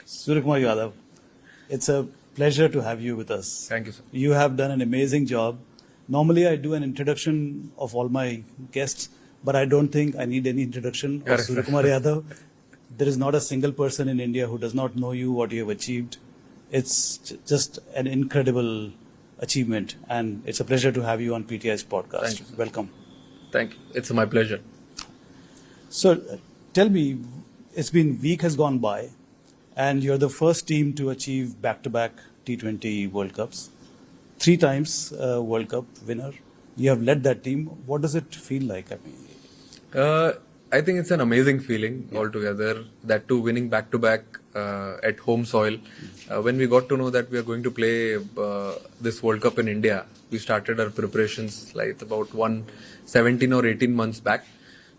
Suryakumar Yadav, it's a pleasure to have you with us. Thank you, sir. You have done an amazing job. Normally, I do an introduction of all my guests, but I don't think I need any introduction of Correct, sir. Suryakumar Yadav. There is not a single person in India who does not know you, what you have achieved. It's just an incredible achievement, and it's a pleasure to have you on PTI's podcast. Thank you, sir. Welcome. Thank you. It's my pleasure. So, tell me, it's been week has gone by, and you're the first team to achieve back-to-back T20 World Cups. 3 times World Cup winner. You have led that team. What does it feel like? I mean, I think it's an amazing feeling altogether. That too, winning back-to-back at home soil. When we got to know that we are going to play this World Cup in India, we started our preparations like about 17 or 18 months back.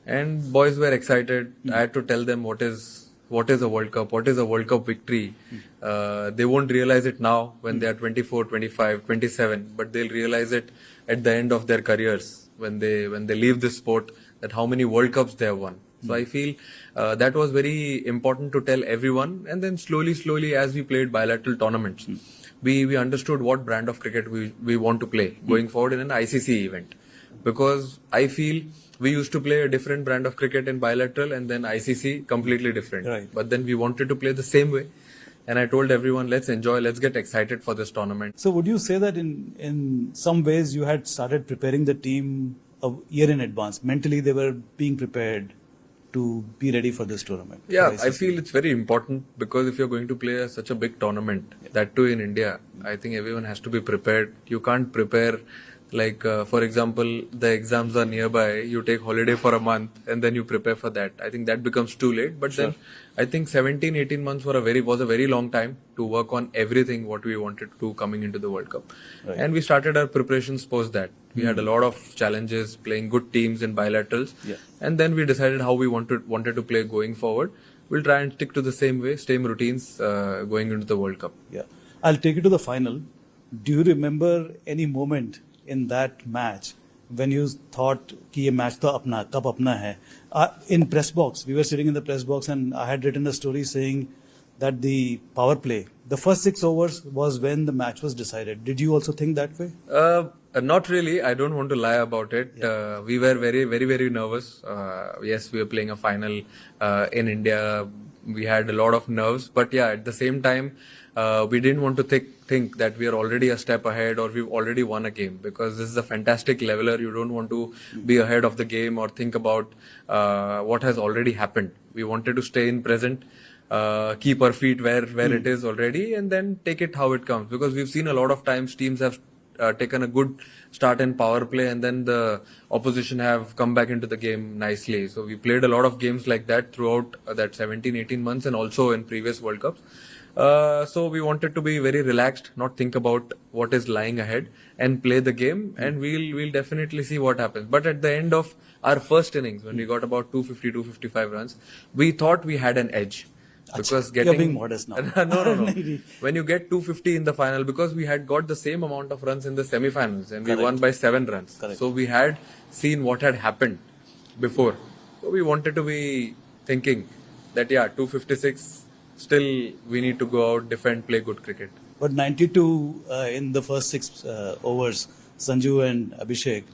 And boys were excited. I had to tell them what is a World Cup, what is a World Cup victory. They won't realize it now when they are 24, 25, 27, but they'll realize it at the end of their careers when they leave this sport, that how many World Cups they have won. So I feel that was very important to tell everyone. And then slowly as we played bilateral tournaments, we understood what brand of cricket we want to play going forward in an ICC event. Because I feel we used to play a different brand of cricket in bilateral and then ICC completely different. Right. But then we wanted to play the same way. And I told everyone, let's enjoy, let's get excited for this tournament. so would you say that in some ways you had started preparing the team a year in advance? Mentally, they were being prepared to be ready for this tournament. Yeah, for I ICC. feel it's very important because if you're going to play such a big tournament, that too in India, I think everyone has to be prepared. You can't prepare like, for example, the exams are nearby, you take holiday for a month and then you prepare for that. I think that becomes too late. But then I think 17, 18 months was a very long time to work on everything what we wanted to do coming into the World Cup. Right. And we started our preparations post that. We had a lot of challenges playing good teams in bilaterals. Yeah. And then we decided how we wanted to play going forward. We'll try and stick to the same way, same routines going into the World Cup. Yeah. I'll take you to the final. Do you remember any moment in that match when you thought कि ये match तो अपना cup अपना है? In press box, we were sitting in the press box and I had written a story saying that the power play, the first 6 overs was when the match was decided. Did you also think that way? Not really. I don't want to lie about it. We were very nervous. Yes, we were playing a final in India. We had a lot of nerves, but yeah, at the same time, we didn't want to think that we are already a step ahead or we've already won a game, because this is a fantastic leveler. You don't want to be ahead of the game or think about what has already happened. We wanted to stay in present, keep our feet where it is already, and then take it how it comes. Because we've seen a lot of times teams have taken a good start in power play and then the opposition have come back into the game nicely. So we played a lot of games like that throughout that 17, 18 months and also in previous World Cups. So we wanted to be very relaxed, not think about what is lying ahead and play the game, and we'll definitely see what happens. But at the end of our first innings, when we got about 250, 255 runs, we thought we had an edge. Because You're being modest now. No. When you get 250 in the final, because we had got the same amount of runs in the semi-finals and we Correct. won by 7 runs. Correct. So we had seen what had happened before. So we wanted to be thinking that 256, still we need to go out, defend, play good cricket. But 92 in the first 6 overs, Sanju and Abhishek,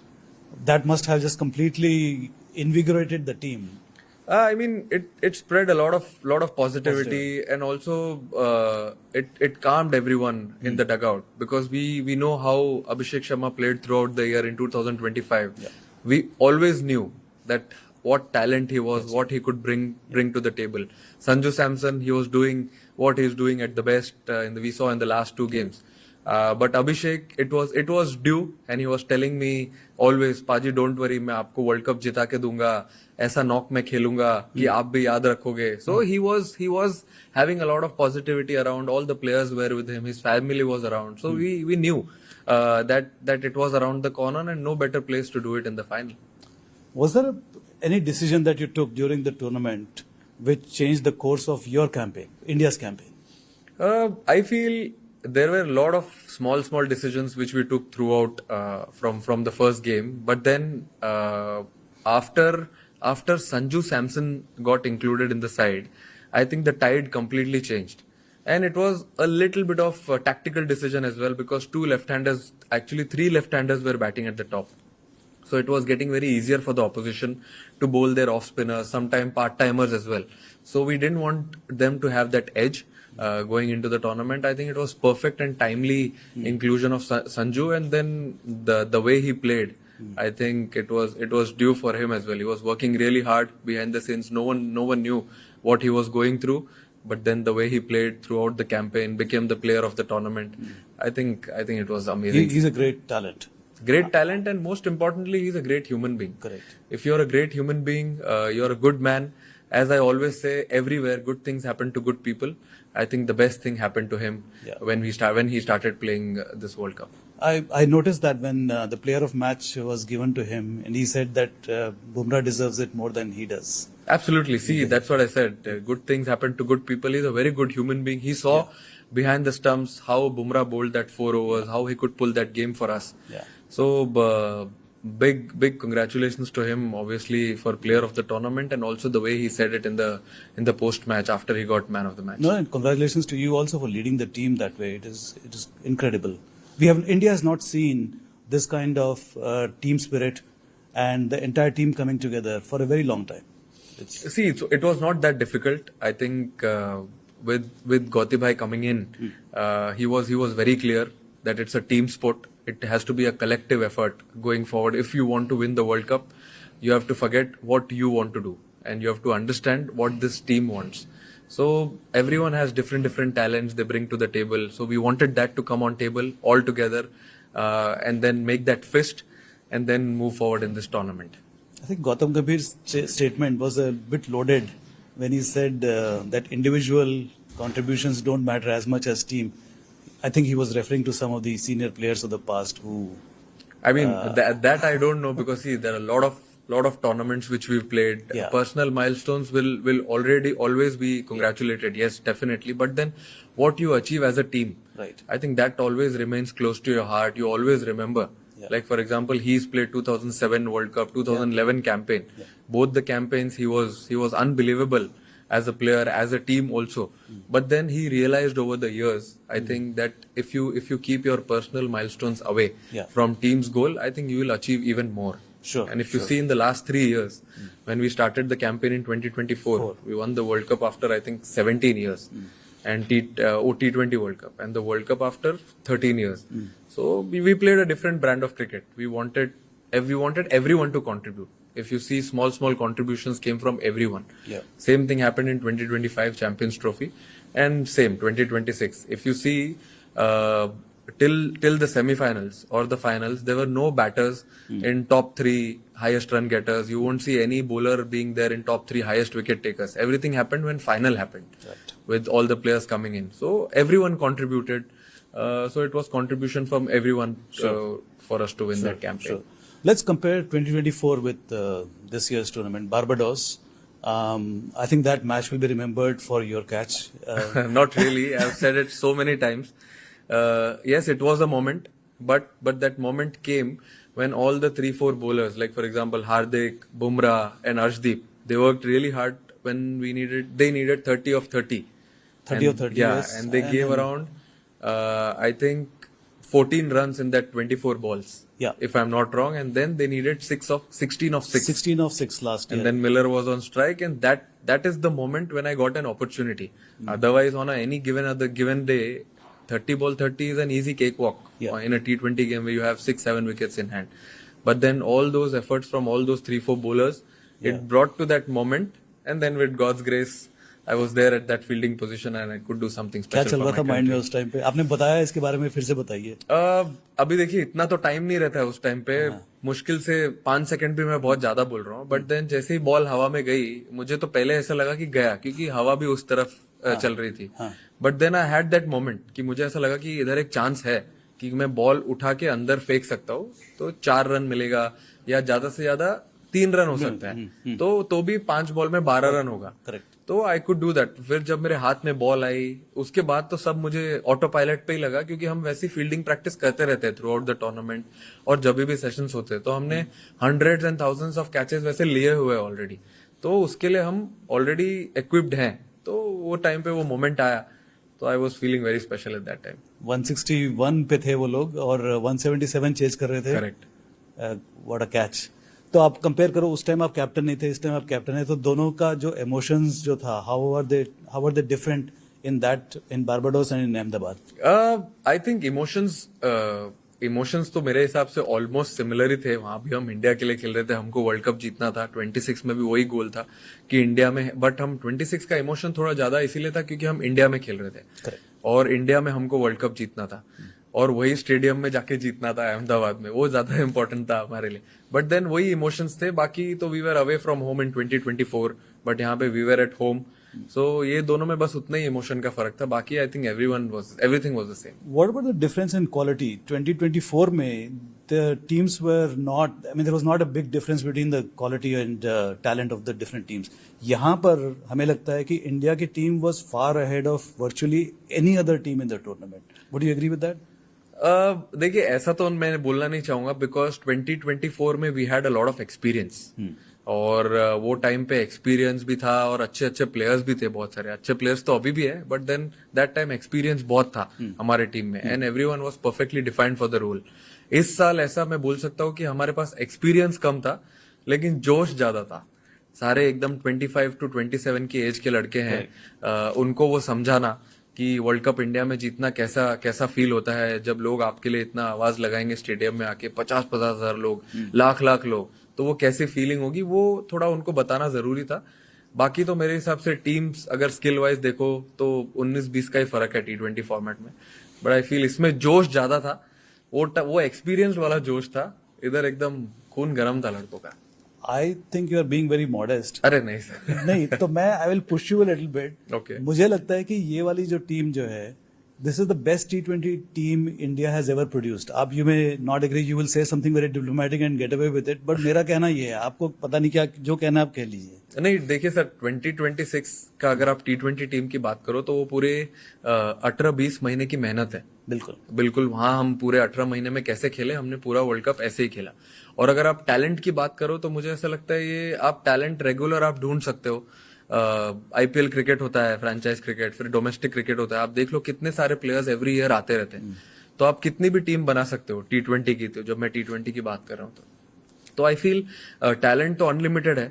that must have just completely invigorated the team. I mean, it spread a lot of positivity, and also it calmed everyone in the dugout, because we know how Abhishek Sharma played throughout the year in 2025. Yeah. We always knew that what talent he was, what he could bring to the table. Sanju Samson, he was doing what he's doing at the best we saw in the last 2 games. But Abhishek, it was due, and he was telling me always, Paji, don't worry, मैं आपको World Cup जिता के दूंगा, ऐसा knock मैं खेलूंगा कि आप भी याद रखोगे. So he was having a lot of positivity around. All the players were with him. His family was around. So we knew that it was around the corner and no better place to do it in the final. Was there any decision that you took during the tournament which changed the course of your campaign, India's campaign? I feel there were a lot of small decisions which we took throughout from the first game. But then after Sanju Samson got included in the side, I think the tide completely changed. And it was a little bit of a tactical decision as well because three left-handers were batting at the top. So it was getting very easier for the opposition to bowl their off spinners, sometimes part-timers as well. So we didn't want them to have that edge going into the tournament. I think it was perfect and timely inclusion of Sanju, and then the way he played. I think it was due for him as well. He was working really hard behind the scenes. No one knew what he was going through, but then the way he played throughout the campaign, became the player of the tournament. I think it was amazing. He's a great talent. Great talent, and most importantly, he's a great human being. Correct. If you're a great human being, you're a good man. As I always say, everywhere good things happen to good people. I think the best thing happened to him when he started playing this World Cup. I noticed that when the player of match was given to him, and he said that Bumrah deserves it more than he does. Absolutely. See, that's what I said. Good things happen to good people. He's a very good human being. He saw behind the stumps how Bumrah bowled that 4 overs, how he could pull that game for us. Yeah. So big congratulations to him, obviously, for player of the tournament, and also the way he said it in the post match after he got man of the match. No, and congratulations to you also for leading the team that way. It is incredible. India has not seen this kind of team spirit and the entire team coming together for a very long time. See, it was not that difficult. I think with Gauti bhai coming in, he was very clear that it's a team sport. It has to be a collective effort going forward. If you want to win the World Cup, you have to forget what you want to do, and you have to understand what this team wants. So everyone has different talents they bring to the table. So we wanted that to come on table all together, and then make that fist, and then move forward in this tournament. I think Gautam Gambhir's statement was a bit loaded when he said that individual contributions don't matter as much as team. I think he was referring to some of the senior players of the past who. I mean, that I don't know, because see, there are a lot of tournaments which we've played. Yeah. Personal milestones will always be congratulated. Yes, definitely. But then what you achieve as a team, Right. I think that always remains close to your heart. You always remember. Yeah. Like, for example, he's played 2007 World Cup, 2011 campaign. Yeah. Both the campaigns, he was unbelievable as a player, as a team also. But then he realized over the years, I think that if you keep your personal milestones away from team's goal, I think you will achieve even more. Sure. And if you see in the last 3 years, when we started the campaign in 2024, we won the World Cup after, I think, 17 years. And T20 World Cup, and the World Cup after 13 years. So we played a different brand of cricket. We wanted everyone to contribute. If you see, small contributions came from everyone. Yeah. Same thing happened in 2025 Champions Trophy, and same 2026. If you see, till the semi-finals or the finals, there were no batters in top 3 highest run getters. You won't see any bowler being there in top 3 highest wicket takers. Everything happened when final happened, with all the players coming in. So everyone contributed. So it was contribution from everyone for us to win that campaign. Sure. Let's compare 2024 with this year's tournament, Barbados. I think that match will be remembered for your catch. Not really. I've said it so many times. Yes, it was a moment, but that moment came when all the 3-4 bowlers, like for example Hardik, Bumrah, and Arshdeep, they worked really hard when they needed 30 of 30. 30 of 30. Yeah, yes. and they gave around, I think, 14 runs in that 24 balls. Yeah. If I'm not wrong, and then they needed 16 of 6. 16 of 6 last year. And then Miller was on strike, and that is the moment when I got an opportunity. Otherwise, on any given day, 30 ball 30 is an easy cakewalk in a T20 game where you have 6-7 wickets in hand. But then all those efforts from all those 3-4 bowlers, it brought to that moment, and then with God's grace, I was there at that fielding position and I could do something क्या special चल for रहा था my mind में country. उस time पे? आपने बताया इसके बारे में, फिर से बताइए. अभी देखिए, इतना तो टाइम नहीं रहता है उस टाइम पे. मुश्किल से 5 सेकंड भी मैं बहुत ज्यादा बोल रहा हूँ. बट देन जैसे ही बॉल हवा में गई, मुझे तो पहले ऐसा लगा कि गया, क्योंकि हवा भी उस तरफ चल रही थी. But then I had that moment कि मुझे ऐसा लगा कि इधर एक चांस है कि मैं बॉल उठा के अंदर फेंक सकता हूँ, तो 4 रन मिलेगा, या ज्यादा से ज्यादा 3 रन हो सकता है. तो भी 5 बॉल में 12 रन होगा. करेक्ट. तो आई कुड डू दैट. फिर जब मेरे हाथ में बॉल आई, उसके बाद तो सब मुझे ऑटो पायलट पे ही लगा, क्योंकि हम वैसी फील्डिंग प्रैक्टिस करते रहते हैं थ्रू आउट द टूर्नामेंट, और जब भी सेशंस होते हैं तो हमने hundreds and thousands of catches वैसे लिए हुए ऑलरेडी. तो उसके लिए हम ऑलरेडी इक्विप्ड हैं. तो वो टाइम पे वो मोमेंट आया, तो I was feeling very special eight that time. 161 पे थे वो लोग और 177 चेज कर रहे थे. करेक्ट. What a catch. तो आप कंपेयर करो, उस टाइम आप कैप्टन नहीं थे, इस टाइम आप कैप्टन है, तो दोनों का जो इमोशंस जो था, how are they different in Barbados and in Ahmedabad? I think emotions तो मेरे हिसाब से ऑलमोस्ट सिमिलर ही थे. वहां भी हम इंडिया के लिए खेल रहे थे, हमको वर्ल्ड कप जीतना था. 26 में भी वही गोल था कि इंडिया में, बट हम 26 का इमोशन थोड़ा ज्यादा इसीलिए था क्योंकि हम इंडिया में खेल रहे थे. Correct. और इंडिया में हमको वर्ल्ड कप जीतना था और वही स्टेडियम में जाके जीतना था अहमदाबाद में, वो ज्यादा इंपॉर्टेंट था हमारे लिए. बट देन वही इमोशंस थे. बाकी तो we were away from home in 2024, but यहाँ पे we were at home. So ये दोनों में बस उतना ही इमोशन का फर्क था. बाकी आई think everything was the same. What about the difference in quality? 2024 में the teams were not, I mean there was not a big difference between the quality and talent of the different teams. यहाँ पर हमें लगता है कि India की team was far ahead of virtually any other team in the tournament. Would you agree with that? देखिए ऐसा तो मैं बोलना नहीं चाहूंगा बिकॉज 2024 में we had a lot of experience. और वो टाइम पे एक्सपीरियंस भी था और अच्छे अच्छे प्लेयर्स भी थे. बहुत सारे अच्छे प्लेयर्स तो अभी भी है, but then that time experience बहुत था हमारे टीम में and everyone was perfectly defined for the role. इस साल ऐसा मैं बोल सकता हूँ कि हमारे पास एक्सपीरियंस कम था लेकिन जोश ज्यादा था. सारे एकदम 25 to 27 की एज के लड़के हैं. उनको वो समझाना कि वर्ल्ड कप इंडिया में जीतना कैसा फील होता है जब लोग आपके लिए इतना आवाज लगाएंगे स्टेडियम में आके, 50-50 हजार लोग, लाख लोग, तो वो कैसी फीलिंग होगी, वो थोड़ा उनको बताना जरूरी था. बाकी तो मेरे हिसाब से टीम्स अगर स्किल वाइज देखो तो 19-20 का ही फर्क है T20 फॉर्मेट में. बट आई फील इसमें जोश ज्यादा था. वो एक्सपीरियंस वाला जोश था. इधर एकदम खून गर्म था लड़कों का. I think you are being very modest. अरे नहीं सर. नहीं तो मैं I will push you a little bit. Okay. मुझे लगता है कि ये वाली जो टीम जो है, this is the best T20 team India has ever produced. आप you may not agree, you will say something very diplomatic and get away with it, but मेरा कहना ये है, आपको पता नहीं क्या जो कहना आप कह लीजिए. नहीं देखिए सर, 2026 का अगर आप T20 टीम की बात करो तो वो पूरे 18-20 महीने की मेहनत है. बिल्कुल वहां हम पूरे 18 महीने में कैसे खेले, हमने पूरा वर्ल्ड कप ऐसे ही खेला. और अगर आप टैलेंट की बात करो तो मुझे ऐसा लगता है ये आप टैलेंट रेगुलर आप ढूंढ सकते हो. IPL क्रिकेट होता है, फ्रेंचाइज क्रिकेट, फिर डोमेस्टिक क्रिकेट होता है. आप देख लो कितने सारे प्लेयर्स एवरी ईयर आते रहते हैं. तो आप कितनी भी टीम बना सकते हो T20 की. तो जब मैं T20 की बात कर रहा हूँ तो आई फील टैलेंट तो अनलिमिटेड है.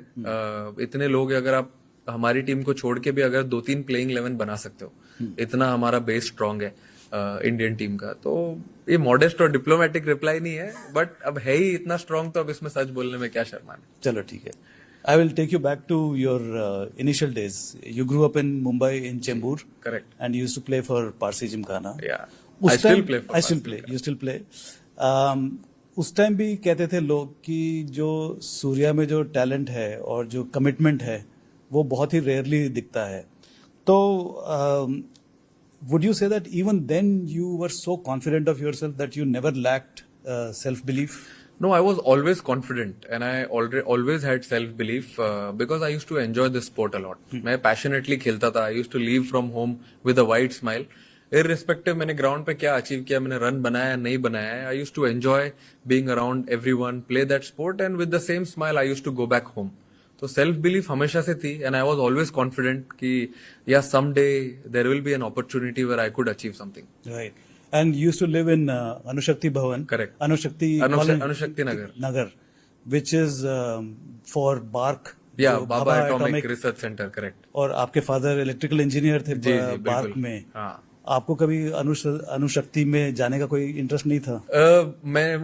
इतने लोग अगर आप हमारी टीम को छोड़ के भी अगर 2-3 प्लेइंग 11 बना सकते हो, इतना हमारा बेस स्ट्रांग है इंडियन टीम का. तो ये मॉडेस्ट और डिप्लोमेटिक रिप्लाई नहीं है, बट अब है ही इतना स्ट्रांग तो अब इसमें सच बोलने में क्या शर्माना. चलो ठीक है. I will take you back to your initial days. You grew up in Mumbai in Chembur. Correct. And you used to play for Parsi Gymkhana. Yeah. I still play for I still play. You still play. उस time भी कहते थे लोग कि जो सूर्या में जो talent है और जो कमिटमेंट है वो बहुत ही रेयरली दिखता है. तो would you say that even then you were so confident of yourself that you never lacked self-belief? No, I was always confident and I always had self-belief because I used to enjoy this sport a lot. मैं passionately खेलता था. I used to leave from home with a wide smile. Irrespective मैंने ground पे क्या achieve किया, मैंने run बनाया या नहीं बनाया, I used to enjoy being around everyone, play that sport and with the same smile I used to go back home. तो सेल्फ बिलीफ हमेशा से थी and I was always confident कि या someday there will be an opportunity where I could achieve something. Right. And you used to live in Anushakti Bhavan. Correct. Anushakti Nagar which is for BARC. या Bhabha atomic research centre. Correct. और आपके father electrical engineer थे BARC में. हाँ. आपको कभी अनुशक्ति में जाने का कोई इंटरेस्ट नहीं था?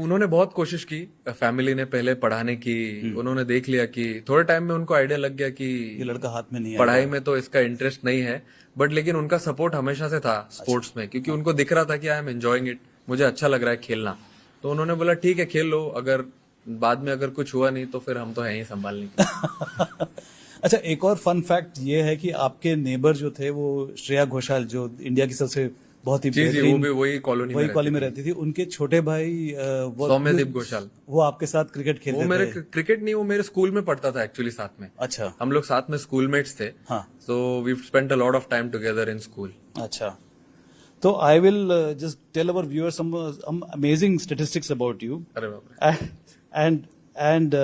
उन्होंने बहुत कोशिश की, फैमिली ने पहले पढ़ाने की. उन्होंने देख लिया कि थोड़े टाइम में उनको आइडिया लग गया कि ये लड़का हाथ में नहीं है, पढ़ाई में तो इसका इंटरेस्ट नहीं है. बट लेकिन उनका सपोर्ट हमेशा से था स्पोर्ट्स में, क्योंकि उनको दिख रहा था कि आई एम एंजॉयिंग इट, मुझे अच्छा लग रहा है खेलना. तो उन्होंने बोला ठीक है खेल लो, अगर बाद में अगर कुछ हुआ नहीं तो फिर हम तो है ही संभालने के. अच्छा, एक और फन फैक्ट ये है कि आपके नेबर जो थे वो श्रेया घोषाल, जो इंडिया की सबसे बहुत ही वही कॉलोनी में रहती थी, उनके छोटे भाई सौम्यदीप घोषाल, वो आपके साथ क्रिकेट खेलते थे. वो मेरे क्रिकेट नहीं, वो मेरे स्कूल में पढ़ता था एक्चुअली साथ में. अच्छा. हम लोग साथ में स्कूलमेट्स थे. हाँ. So we spent a lot of time together in school. अच्छा. तो I will just tell our viewers some amazing statistics about you. अरे बाप रे. And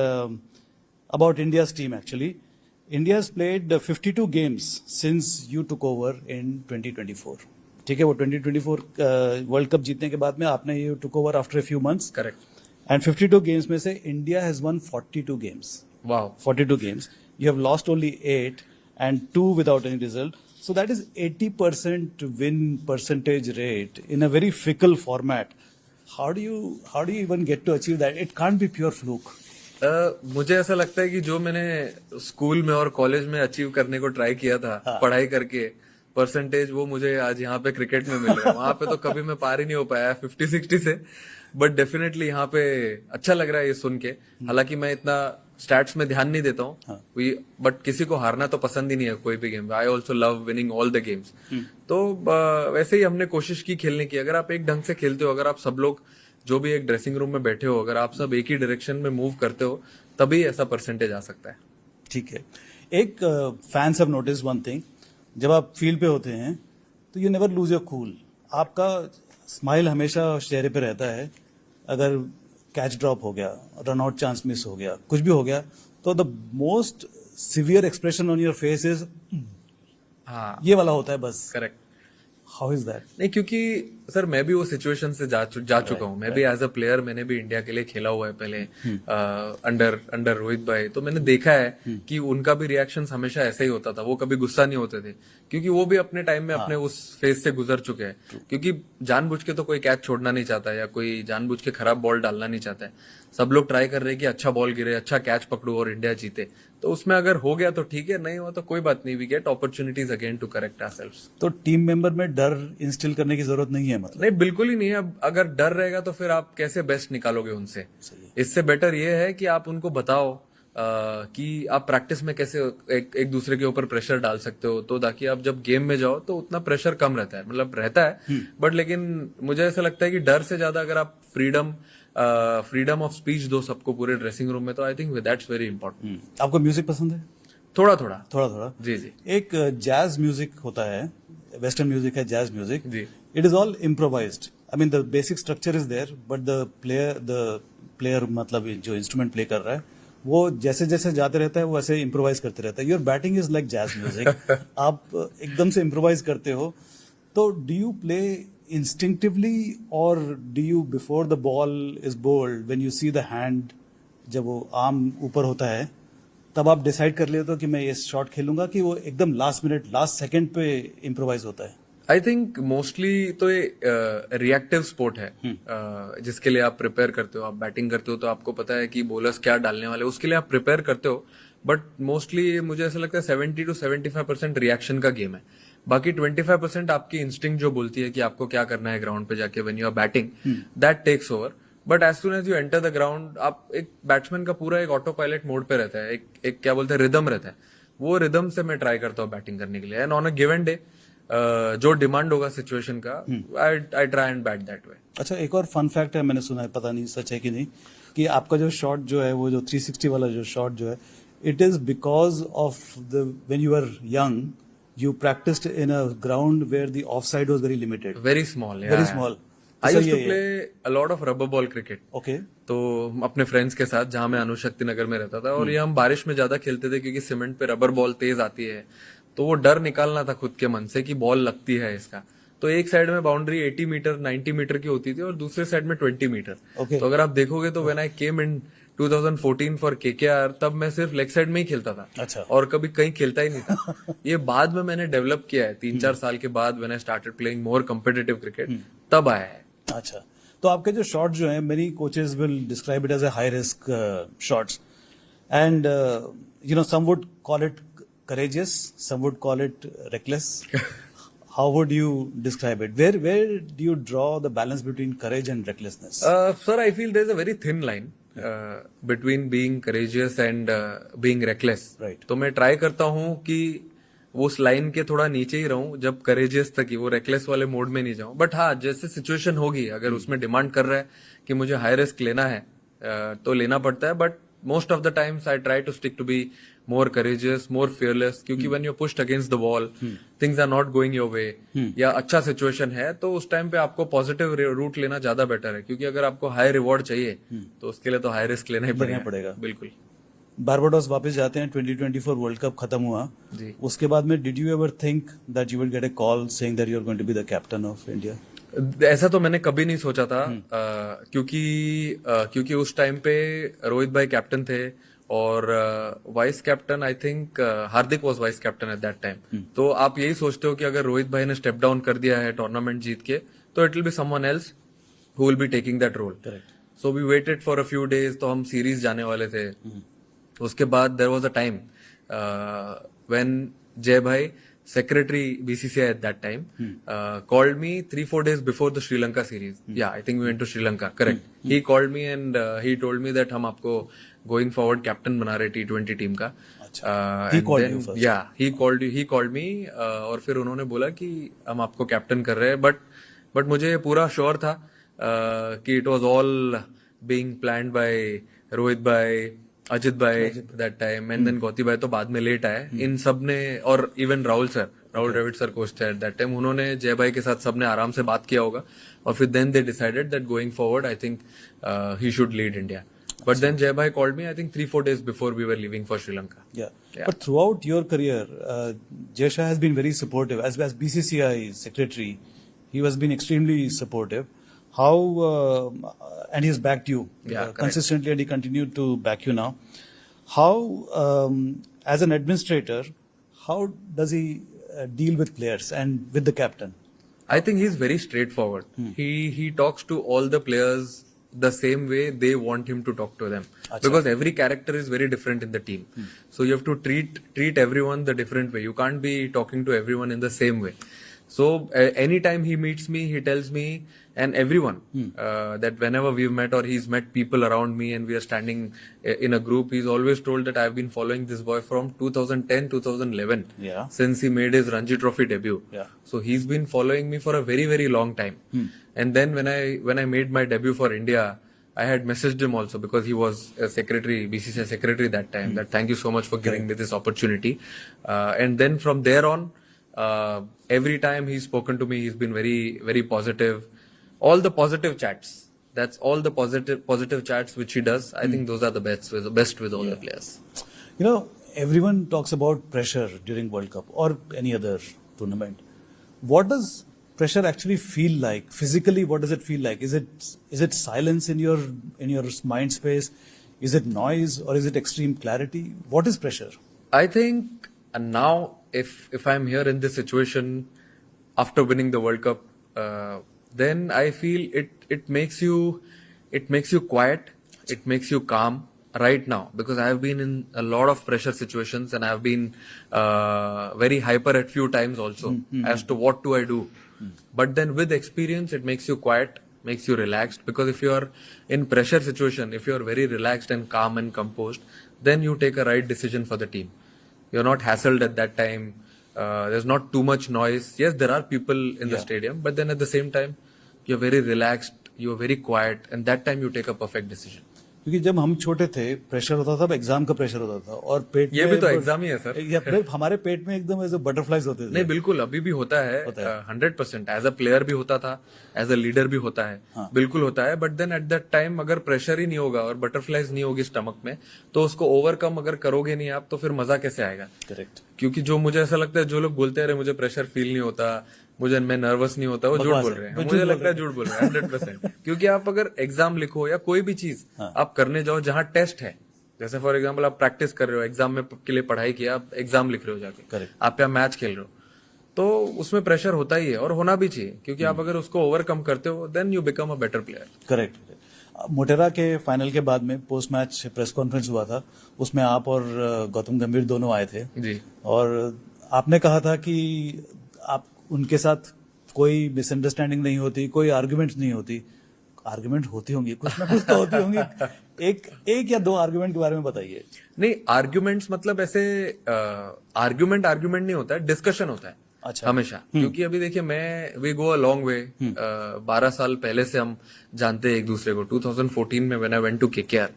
about India's team actually. India has played 52 games since you took over in 2024. ठीक है, वो 2024 world cup जीतने के बाद में आपने ये took over after a few months. Correct. And 52 games में से India has won 42 games. Wow. 42 games. You have lost only 8 and 2 without any result. So that is 80% win percentage rate in a very fickle format. How do you even get to achieve that? It can't be pure fluke. मुझे ऐसा लगता है कि जो मैंने school में और college में अचीव करने को ट्राई किया था पढ़ाई करके, परसेंटेज वो मुझे आज यहाँ पे क्रिकेट में मिल रहा है. वहां पे तो कभी मैं पार ही नहीं हो पाया 50-60 से. बट डेफिनेटली यहाँ पे अच्छा लग रहा है ये सुन के. हालांकि मैं इतना स्टैट्स में ध्यान नहीं देता हूँ, बट किसी को हारना तो पसंद ही नहीं है कोई भी game. I also love winning all the games. तो वैसे ही हमने कोशिश की खेलने की. अगर आप एक ढंग से खेलते हो, अगर आप सब लोग जो भी एक ड्रेसिंग रूम में बैठे हो, अगर आप सब एक ही डायरेक्शन में मूव करते हो, तभी ऐसा परसेंटेज आ सकता है. ठीक है. एक fans have notice one thing, जब आप फील्ड पे होते हैं तो you never lose your cool. आपका स्माइल हमेशा चेहरे पे रहता है. अगर कैच ड्रॉप हो गया, रन आउट चांस मिस हो गया, कुछ भी हो गया, तो the most severe expression on your face is हाँ, ये वाला होता है बस. करेक्ट. How is that? नहीं, क्योंकि सर मैं भी वो सिचुएशन से जा चुका हूँ. मैं भी एज अ प्लेयर मैंने भी इंडिया के लिए खेला हुआ है पहले, अंडर रोहित भाई. तो मैंने देखा है कि उनका भी रिएक्शंस हमेशा ऐसा ही होता था. वो कभी गुस्सा नहीं होते थे, क्योंकि वो भी अपने टाइम में अपने उस फेज से गुजर चुके हैं. क्योंकि जानबूझ के तो कोई कैच छोड़ना नहीं चाहता है, या कोई जानबूझ के खराब बॉल डालना नहीं चाहता है. सब लोग ट्राई कर रहे हैं कि अच्छा बॉल गिरे, अच्छा कैच पकड़ो और इंडिया जीते. तो उसमें अगर हो गया तो ठीक है, नहीं हुआ तो कोई बात नहीं. We get opportunities again to correct ourselves. तो टीम मेंबर में डर इंस्टिल करने की जरूरत नहीं है मतलब? नहीं, बिल्कुल ही नहीं है. अब अगर डर रहेगा तो फिर आप कैसे बेस्ट निकालोगे उनसे? इससे बेटर ये है कि आप उनको बताओ कि आप प्रैक्टिस में कैसे एक दूसरे के ऊपर प्रेशर डाल सकते हो, तो ताकि आप जब गेम में जाओ तो उतना प्रेशर कम रहता है. मतलब रहता है, बट लेकिन मुझे ऐसा लगता है कि डर से ज्यादा अगर आप फ्रीडम ऑफ स्पीच दो सबको पूरे ड्रेसिंग रूम में, तो I think that's very important. आपको म्यूजिक पसंद है? थोड़ा थोड़ा. थोड़ा थोड़ा. जी जी. एक जैज म्यूजिक होता है, वेस्टर्न म्यूजिक है जैज म्यूजिक. जी. It is all improvised. I mean the basic structure is there, but the player मतलब जो इंस्ट्रूमेंट प्ले कर रहा है वो जैसे जैसे जाते रहता है वो ऐसे इम्प्रोवाइज करते रहता है. Your batting is like jazz music. आप एकदम से इम्प्रोवाइज करते हो. तो do you play instinctively or do you before the ball is bowled, when you see the hand, जब वो आर्म ऊपर होता है, तब आप डिसाइड कर लेते हो कि मैं ये शॉट खेलूंगा, कि वो एकदम लास्ट मिनट लास्ट सेकंड पे इम्प्रोवाइज होता है? आई थिंक मोस्टली तो ये रिएक्टिव स्पोर्ट है, जिसके लिए आप प्रिपेयर करते हो. आप बैटिंग करते हो तो आपको पता है कि बॉलर्स क्या डालने वाले, उसके लिए आप प्रिपेयर करते हो. बट मोस्टली मुझे ऐसा लगता है 70 to 75% रिएक्शन का गेम है. बाकी 25% आपकी इंस्टिंक्ट जो बोलती है कि आपको क्या करना है ग्राउंड पे जाके when you are batting, that takes over. But as soon as you enter the ground, आप एक बैट्समैन का पूरा एक ऑटो पायलट मोड पे रहता है. एक क्या बोलते हैं, रिदम रहता है. वो रिदम से मैं ट्राई करता हूँ बैटिंग करने के लिए. And on a given day जो डिमांड होगा सिचुएशन का, I try and bat that way. अच्छा, एक और फन फैक्ट है, मैंने सुना है, पता नहीं सच है कि नहीं, कि आपका जो शॉट जो है, वो जो 360 वाला जो शॉट जो है, it is because of the when you are young you practiced in a ground where the offside was very limited. Very small, yeah. Very small. I used to play a lot of rubber ball cricket. Okay. तो अपने friends के साथ, जहाँ मैं अनुशक्ति नगर में रहता था, और ये हम बारिश में ज्यादा खेलते थे क्योंकि सीमेंट पे रबर बॉल तेज आती है. तो वो डर निकालना था खुद के मन से कि बॉल लगती है इसका. तो एक साइड में बाउंड्री 80 मीटर 90 मीटर की होती थी और दूसरे साइड में 20 मीटर. Okay. तो अगर आप देखोगे तो when I came in 2014 for KKR, तब मैं सिर्फ लेग साइड में ही खेलता था. अच्छा. और कभी कहीं खेलता ही नहीं था. ये बाद में मैंने डेवलप किया है 3-4 साल के बाद, when I started playing more competitive cricket, तब आया है. अच्छा, तो आपके जो शॉट जो है, many coaches will describe it as a high risk shots, and you know some would call it courageous, some would call it reckless. How would you describe it? Where do you draw the balance between courage and recklessness? Sir, I feel there's a very thin line between being courageous and being reckless. Right. तो मैं try करता हूँ कि वो उस line के थोड़ा नीचे ही रहूं, जब करेजियस तक ही, वो रेकलेस वाले मोड में नहीं जाऊं. बट हाँ, जैसे सिचुएशन होगी, अगर उसमें डिमांड कर रहा है कि मुझे हाई रिस्क लेना है, तो लेना पड़ता है. But most of the times I try to stick to be more courageous, more fearless, क्योंकि when you're pushed against the wall, things are not going your way, या अच्छा सिचुएशन है, तो उस टाइम पे आपको पॉजिटिव रूट लेना ज्यादा बेटर है. क्योंकि अगर आपको हाई रिवॉर्ड चाहिए तो उसके लिए तो हाई रिस्क लेना ही पड़ेगा. पड़ेगा. बिल्कुल. बारबाडोस वापस जाते हैं, 2024 वर्ल्ड कप खत्म हुआ जी। उसके बाद में did you ever think that you will get a call saying that you are going to be the captain of India? ऐसा तो मैंने कभी नहीं सोचा था, क्योंकि उस टाइम पे रोहित भाई कैप्टन थे और vice captain I think Hardik was vice captain eight that time. तो आप यही सोचते हो कि अगर रोहित भाई ने स्टेप डाउन कर दिया है टूर्नामेंट जीत के, तो it will be someone else who will be taking that role. Correct. So we waited for a few days, तो हम सीरीज जाने वाले थे। उसके बाद there was a time when Jay भाई, secretary BCCI at that time, called me 3-4 days before the Sri Lanka series. Yeah, I think we went to Sri Lanka. Correct. He called me and he told me that हम आपको going forward captain बना रहे T20 team का. He called you first. Yeah, he called me और फिर उन्होंने बोला कि हम आपको कैप्टन कर रहे हैं, but मुझे पूरा श्योर था कि it was all being planned by Rohit भाई, अजित भाई that time, and then Gauti भाई तो बाद में लेट आए। इन सब ने, और even Rahul Dravid sir coach थे एट दैट टाइम, उन्होंने जय भाई के साथ सबने आराम से बात किया होगा और फिर then they decided that going forward I think he should lead India. But then Jay Bhai called me, I think 3-4 days before we were leaving for Sri Lanka. Yeah. But throughout your career, Jay Shah has been very supportive. As BCCI secretary, he has been extremely supportive. How, and he's backed you consistently, and he continued to back you now. How, as an administrator, how does he deal with players and with the captain? I think he's very straightforward. He talks to all the players the same way they want him to talk to them. Because every character is very different in the team. So you have to treat everyone the different way. You can't be talking to everyone in the same way. So anytime he meets me, he tells me and everyone that whenever we've met or he's met people around me and we are standing in a group, he's always told that I've been following this boy from 2010, 2011, since he made his Ranji Trophy debut. So he's been following me for a very, very long time. And then when I made my debut for India, I had messaged him also because he was a secretary, BCCI secretary that time, that thank you so much for giving me this opportunity. And then from there on, every time he's spoken to me, he's been very, very positive. All the positive chats. That's all the positive chats which he does. I think those are the best with all the players. You know, everyone talks about pressure during World Cup or any other tournament. What does pressure actually feel like? Physically, what does it feel like? Is it silence in your mind space? Is it noise or is it extreme clarity? What is pressure? I think now if I'm here in this situation after winning the World Cup, then I feel it makes you quiet, it makes you calm right now, because I have been in a lot of pressure situations and I have been very hyper at few times also as to what do I do. But then with experience, it makes you quiet, makes you relaxed, because if you are in pressure situation, if you are very relaxed and calm and composed, then you take a right decision for the team. You're not hassled at that time. There's not too much noise. Yes, there are people in the stadium, but then at the same time, you're very relaxed, you're very quiet, and that time you take a perfect decision. क्योंकि जब हम छोटे थे pressure होता था, exam का pressure होता था और पेट ये भी तो एग्जाम ही है सर। या हमारे पेट में एकदम ऐसे बटरफ्लाइज होते थे। नहीं, बिल्कुल अभी भी होता है 100%। एज अ प्लेयर भी होता था, एज अ लीडर भी होता है, बिल्कुल होता है। But then at that time अगर प्रेशर ही नहीं होगा और बटरफ्लाइज नहीं होगी स्टमक में, तो उसको ओवरकम अगर करोगे नहीं आप, तो फिर मजा कैसे आएगा? करेक्ट। क्योंकि जो मुझे ऐसा लगता है, जो लोग बोलते हैं मुझे प्रेशर फील नहीं होता, मैं नर्वस नहीं होता, वो झूठ बोल रहे हैं। मुझे लगता है झूठ बोल रहे हैं 100%। क्योंकि आप अगर एग्जाम लिखो या कोई भी चीज आप करने जाओ जहां टेस्ट है, जैसे फॉर एग्जाम्पल आप प्रैक्टिस कर रहे हो, एग्जाम में के लिए पढ़ाई किया, आप एग्जाम लिख रहे हो जाके, आप या मैच खेल रहे हो, तो उसमें प्रेशर होता ही है और होना भी चाहिए, क्योंकि आप अगर उसको ओवरकम करते हो then you become a better player. Correct. Motera के फाइनल के बाद में पोस्ट मैच प्रेस कॉन्फ्रेंस हुआ था, उसमें आप और गौतम गंभीर दोनों आए थे जी, और आपने कहा था कि आप उनके साथ कोई मिसअंडरस्टैंडिंग नहीं होती, कोई आर्गुमेंट नहीं होती। आर्गुमेंट होती होंगी, कुछ ना कुछ तो होती होंगी। एक या दो आर्गुमेंट के बारे में बताइए। नहीं, आर्गुमेंट्स मतलब ऐसे आर्गुमेंट नहीं होता है, डिस्कशन होता है। अच्छा। हमेशा, क्योंकि अभी देखिए वी गो अ लॉन्ग वे। 12 साल पहले से हम जानते हैं एक दूसरे को। 2014 में when I went to KKR,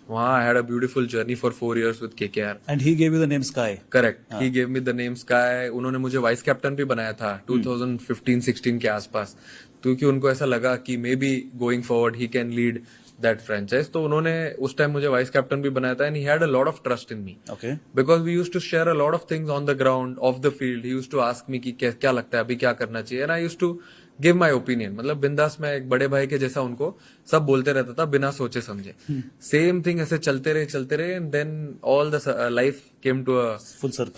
वहां I had a beautiful journey for 4 years with KKR, and he gave you the name Sky. Correct, he gave me the name Sky. उन्होंने मुझे वाइस कैप्टन भी बनाया था 2015-16 के आसपास, क्योंकि उनको ऐसा लगा कि may be going forward he can lead that franchise. तो उन्होंने उस टाइम मुझे वाइस कैप्टन भी बनाया था, and he had a lot of trust in me. Okay. Because we used to share a lot of things on the ground, off the field. He used to ask me कि क्या लगता है अभी क्या करना चाहिए, and I used to give my opinion. मतलब बिंदास मैं एक बड़े भाई के जैसा उनको सब बोलते रहता था बिना सोचे समझे. सेम थिंग ऐसे चलते रहे and then all the life came to a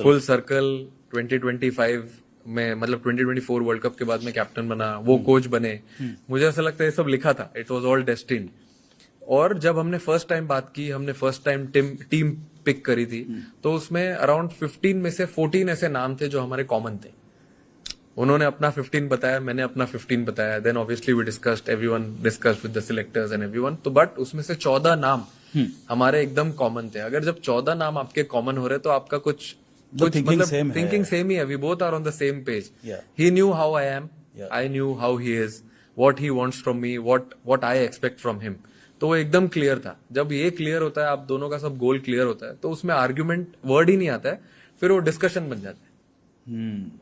full circle. 2025 में मतलब 2024 वर्ल्ड कप के बाद में कैप्टन बना, वो कोच बने. मुझे ऐसा लगता है ये सब लिखा था, इट वाज ऑल डेस्टिन्ड. और जब हमने फर्स्ट टाइम बात की, हमने फर्स्ट टाइम टीम पिक करी थी, तो उसमें अराउंड 15 में से 14 ऐसे नाम थे जो हमारे कॉमन थे. उन्होंने अपना 15 बताया, मैंने अपना 15 बताया. Then obviously we discussed, everyone discussed with the selectors and everyone. तो बट उसमें से 14 नाम हमारे एकदम कॉमन थे. अगर जब 14 नाम आपके कॉमन हो रहे तो आपका कुछ मतलब थिंकिंग सेम ही है. We both are on the same page. He knew how I am, I knew how he is, what he wants from me, what I expect from him. तो वो एकदम क्लियर था. जब ये क्लियर होता है, आप दोनों का सब गोल क्लियर होता है, तो उसमें आर्ग्यूमेंट वर्ड ही नहीं आता है, फिर वो डिस्कशन बन जाता है.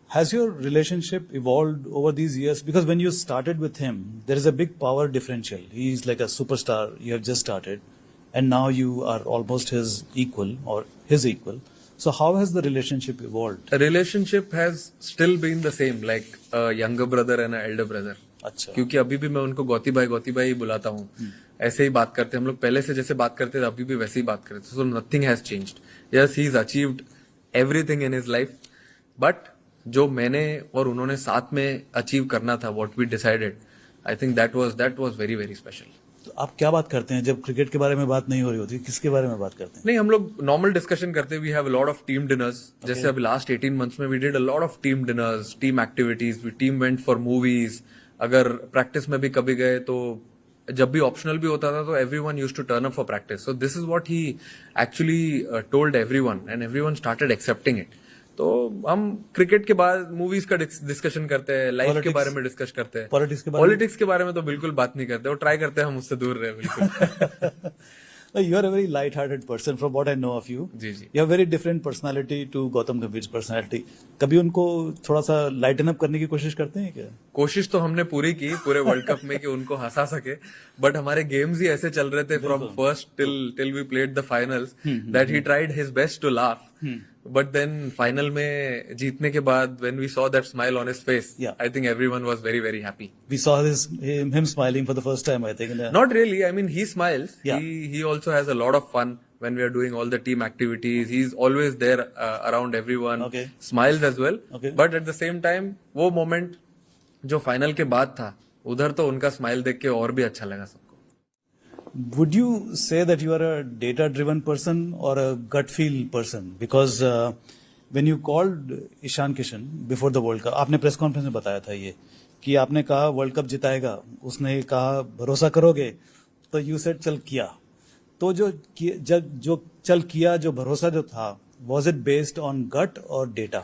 Has your relationship evolved over these years? Because when you started with him, there is a big power differential. He is like a superstar. You have just started, and now you are almost his equal or his equal. So how has the relationship evolved? The relationship has still been the same, like a younger brother and an elder brother. अच्छा. क्योंकि अभी भी मैं उनको गौती भाई ही बुलाता हूँ. ऐसे ही बात करते हैं हम लोग. पहले से जैसे बात करते थे अभी भी वैसे ही बात करते. So nothing has changed. Yes, he's achieved everything in his life, but जो मैंने और उन्होंने साथ में अचीव करना था, what we decided, I think that was very very special. तो आप क्या बात करते हैं जब क्रिकेट के बारे में बात नहीं हो रही होती? किसके बारे में बात करते हैं? नहीं, हम लोग नॉर्मल डिस्कशन करते हैं. We have a lot of team dinners. जैसे अभी लास्ट 18 मंथ्स में we did a lot of team dinners, team activities, we team went for movies. अगर प्रैक्टिस में भी कभी गए तो जब भी ऑप्शनल भी होता था तो everyone used to turn up for practice. So this is what he actually told everyone and everyone started accepting it. तो हम क्रिकेट के बाद मूवीज का डिस्कशन करते हैं, लाइफ के बारे में डिस्कस करते हैं. पॉलिटिक्स के बारे में तो बिल्कुल बात नहीं करते. और ट्राई करते हैं हम उससे दूर रहे बिल्कुल. You are a very light-hearted person from what I know of you. Ji ji. You have very different personality to Gautam Gambhir's personality. कभी उनको थोड़ा सा लाइटन अप करने की कोशिश करते हैं क्या? कोशिश तो हमने पूरी की पूरे वर्ल्ड कप में कि उनको हंसा सके. बट हमारे गेम्स ही ऐसे चल रहे थे from first till we played the finals that he tried his best to laugh. But then final में जीतने के बाद when we saw that smile on his face, I think everyone was very very happy. We saw him smiling for the first time, I think. Not really. I mean, he smiles. Yeah. He also has a lot of fun when we are doing all the team activities. He's always there around everyone. Okay. Smiles as well. Okay. But at the same time, वो moment जो final के बाद था, उधर तो उनका smile देख के और भी अच्छा लगा सबको. Would you say that you are a data-driven person or a gut feel person? Because when you called Ishan Kishan before the World Cup, आपने प्रेस कॉन्फ्रेंस में बताया था ये कि आपने कहा वर्ल्ड कप जिताएगा, उसने कहा भरोसा करोगे, तो you said चल किया. तो जो चल किया, जो भरोसा जो था, was it based on gut or data?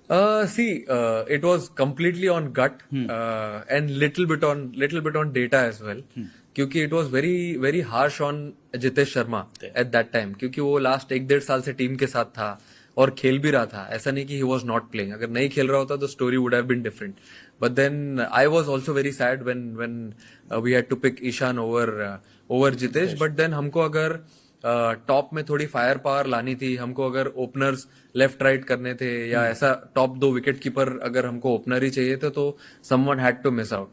It was completely on gut and little bit on data as well. क्योंकि it was very very harsh on Jitesh Sharma eight that time. क्योंकि वो लास्ट 1-1.5 साल से टीम के साथ था और खेल भी रहा था. ऐसा नहीं कि ही वॉज नॉट प्लेइंग. अगर नहीं खेल रहा होता तो story would have been different. But then I was also very sad when we had to pick Ishan over Jitesh. But then हमको अगर टॉप में थोड़ी फायर पावर लानी थी, हमको अगर ओपनर्स लेफ्ट राइट करने थे या ऐसा टॉप 2 विकेट कीपर अगर हमको ओपनर ही चाहिए थे, तो someone had to miss out.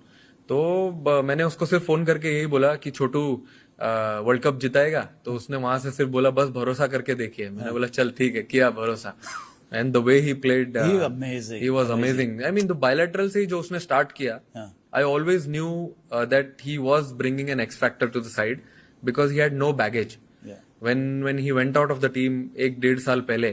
तो मैंने उसको सिर्फ फोन करके यही बोला कि छोटू वर्ल्ड कप जिताएगा. तो उसने वहां से सिर्फ बोला बस भरोसा करके देखिए. मैंने बोला चल ठीक है, किया भरोसा. And the way he played, he was amazing. I mean the bilateral से जो उसने स्टार्ट किया, I always knew that he was bringing an X factor to the side because he had no baggage. When he went out of the team 1-1.5 साल पहले,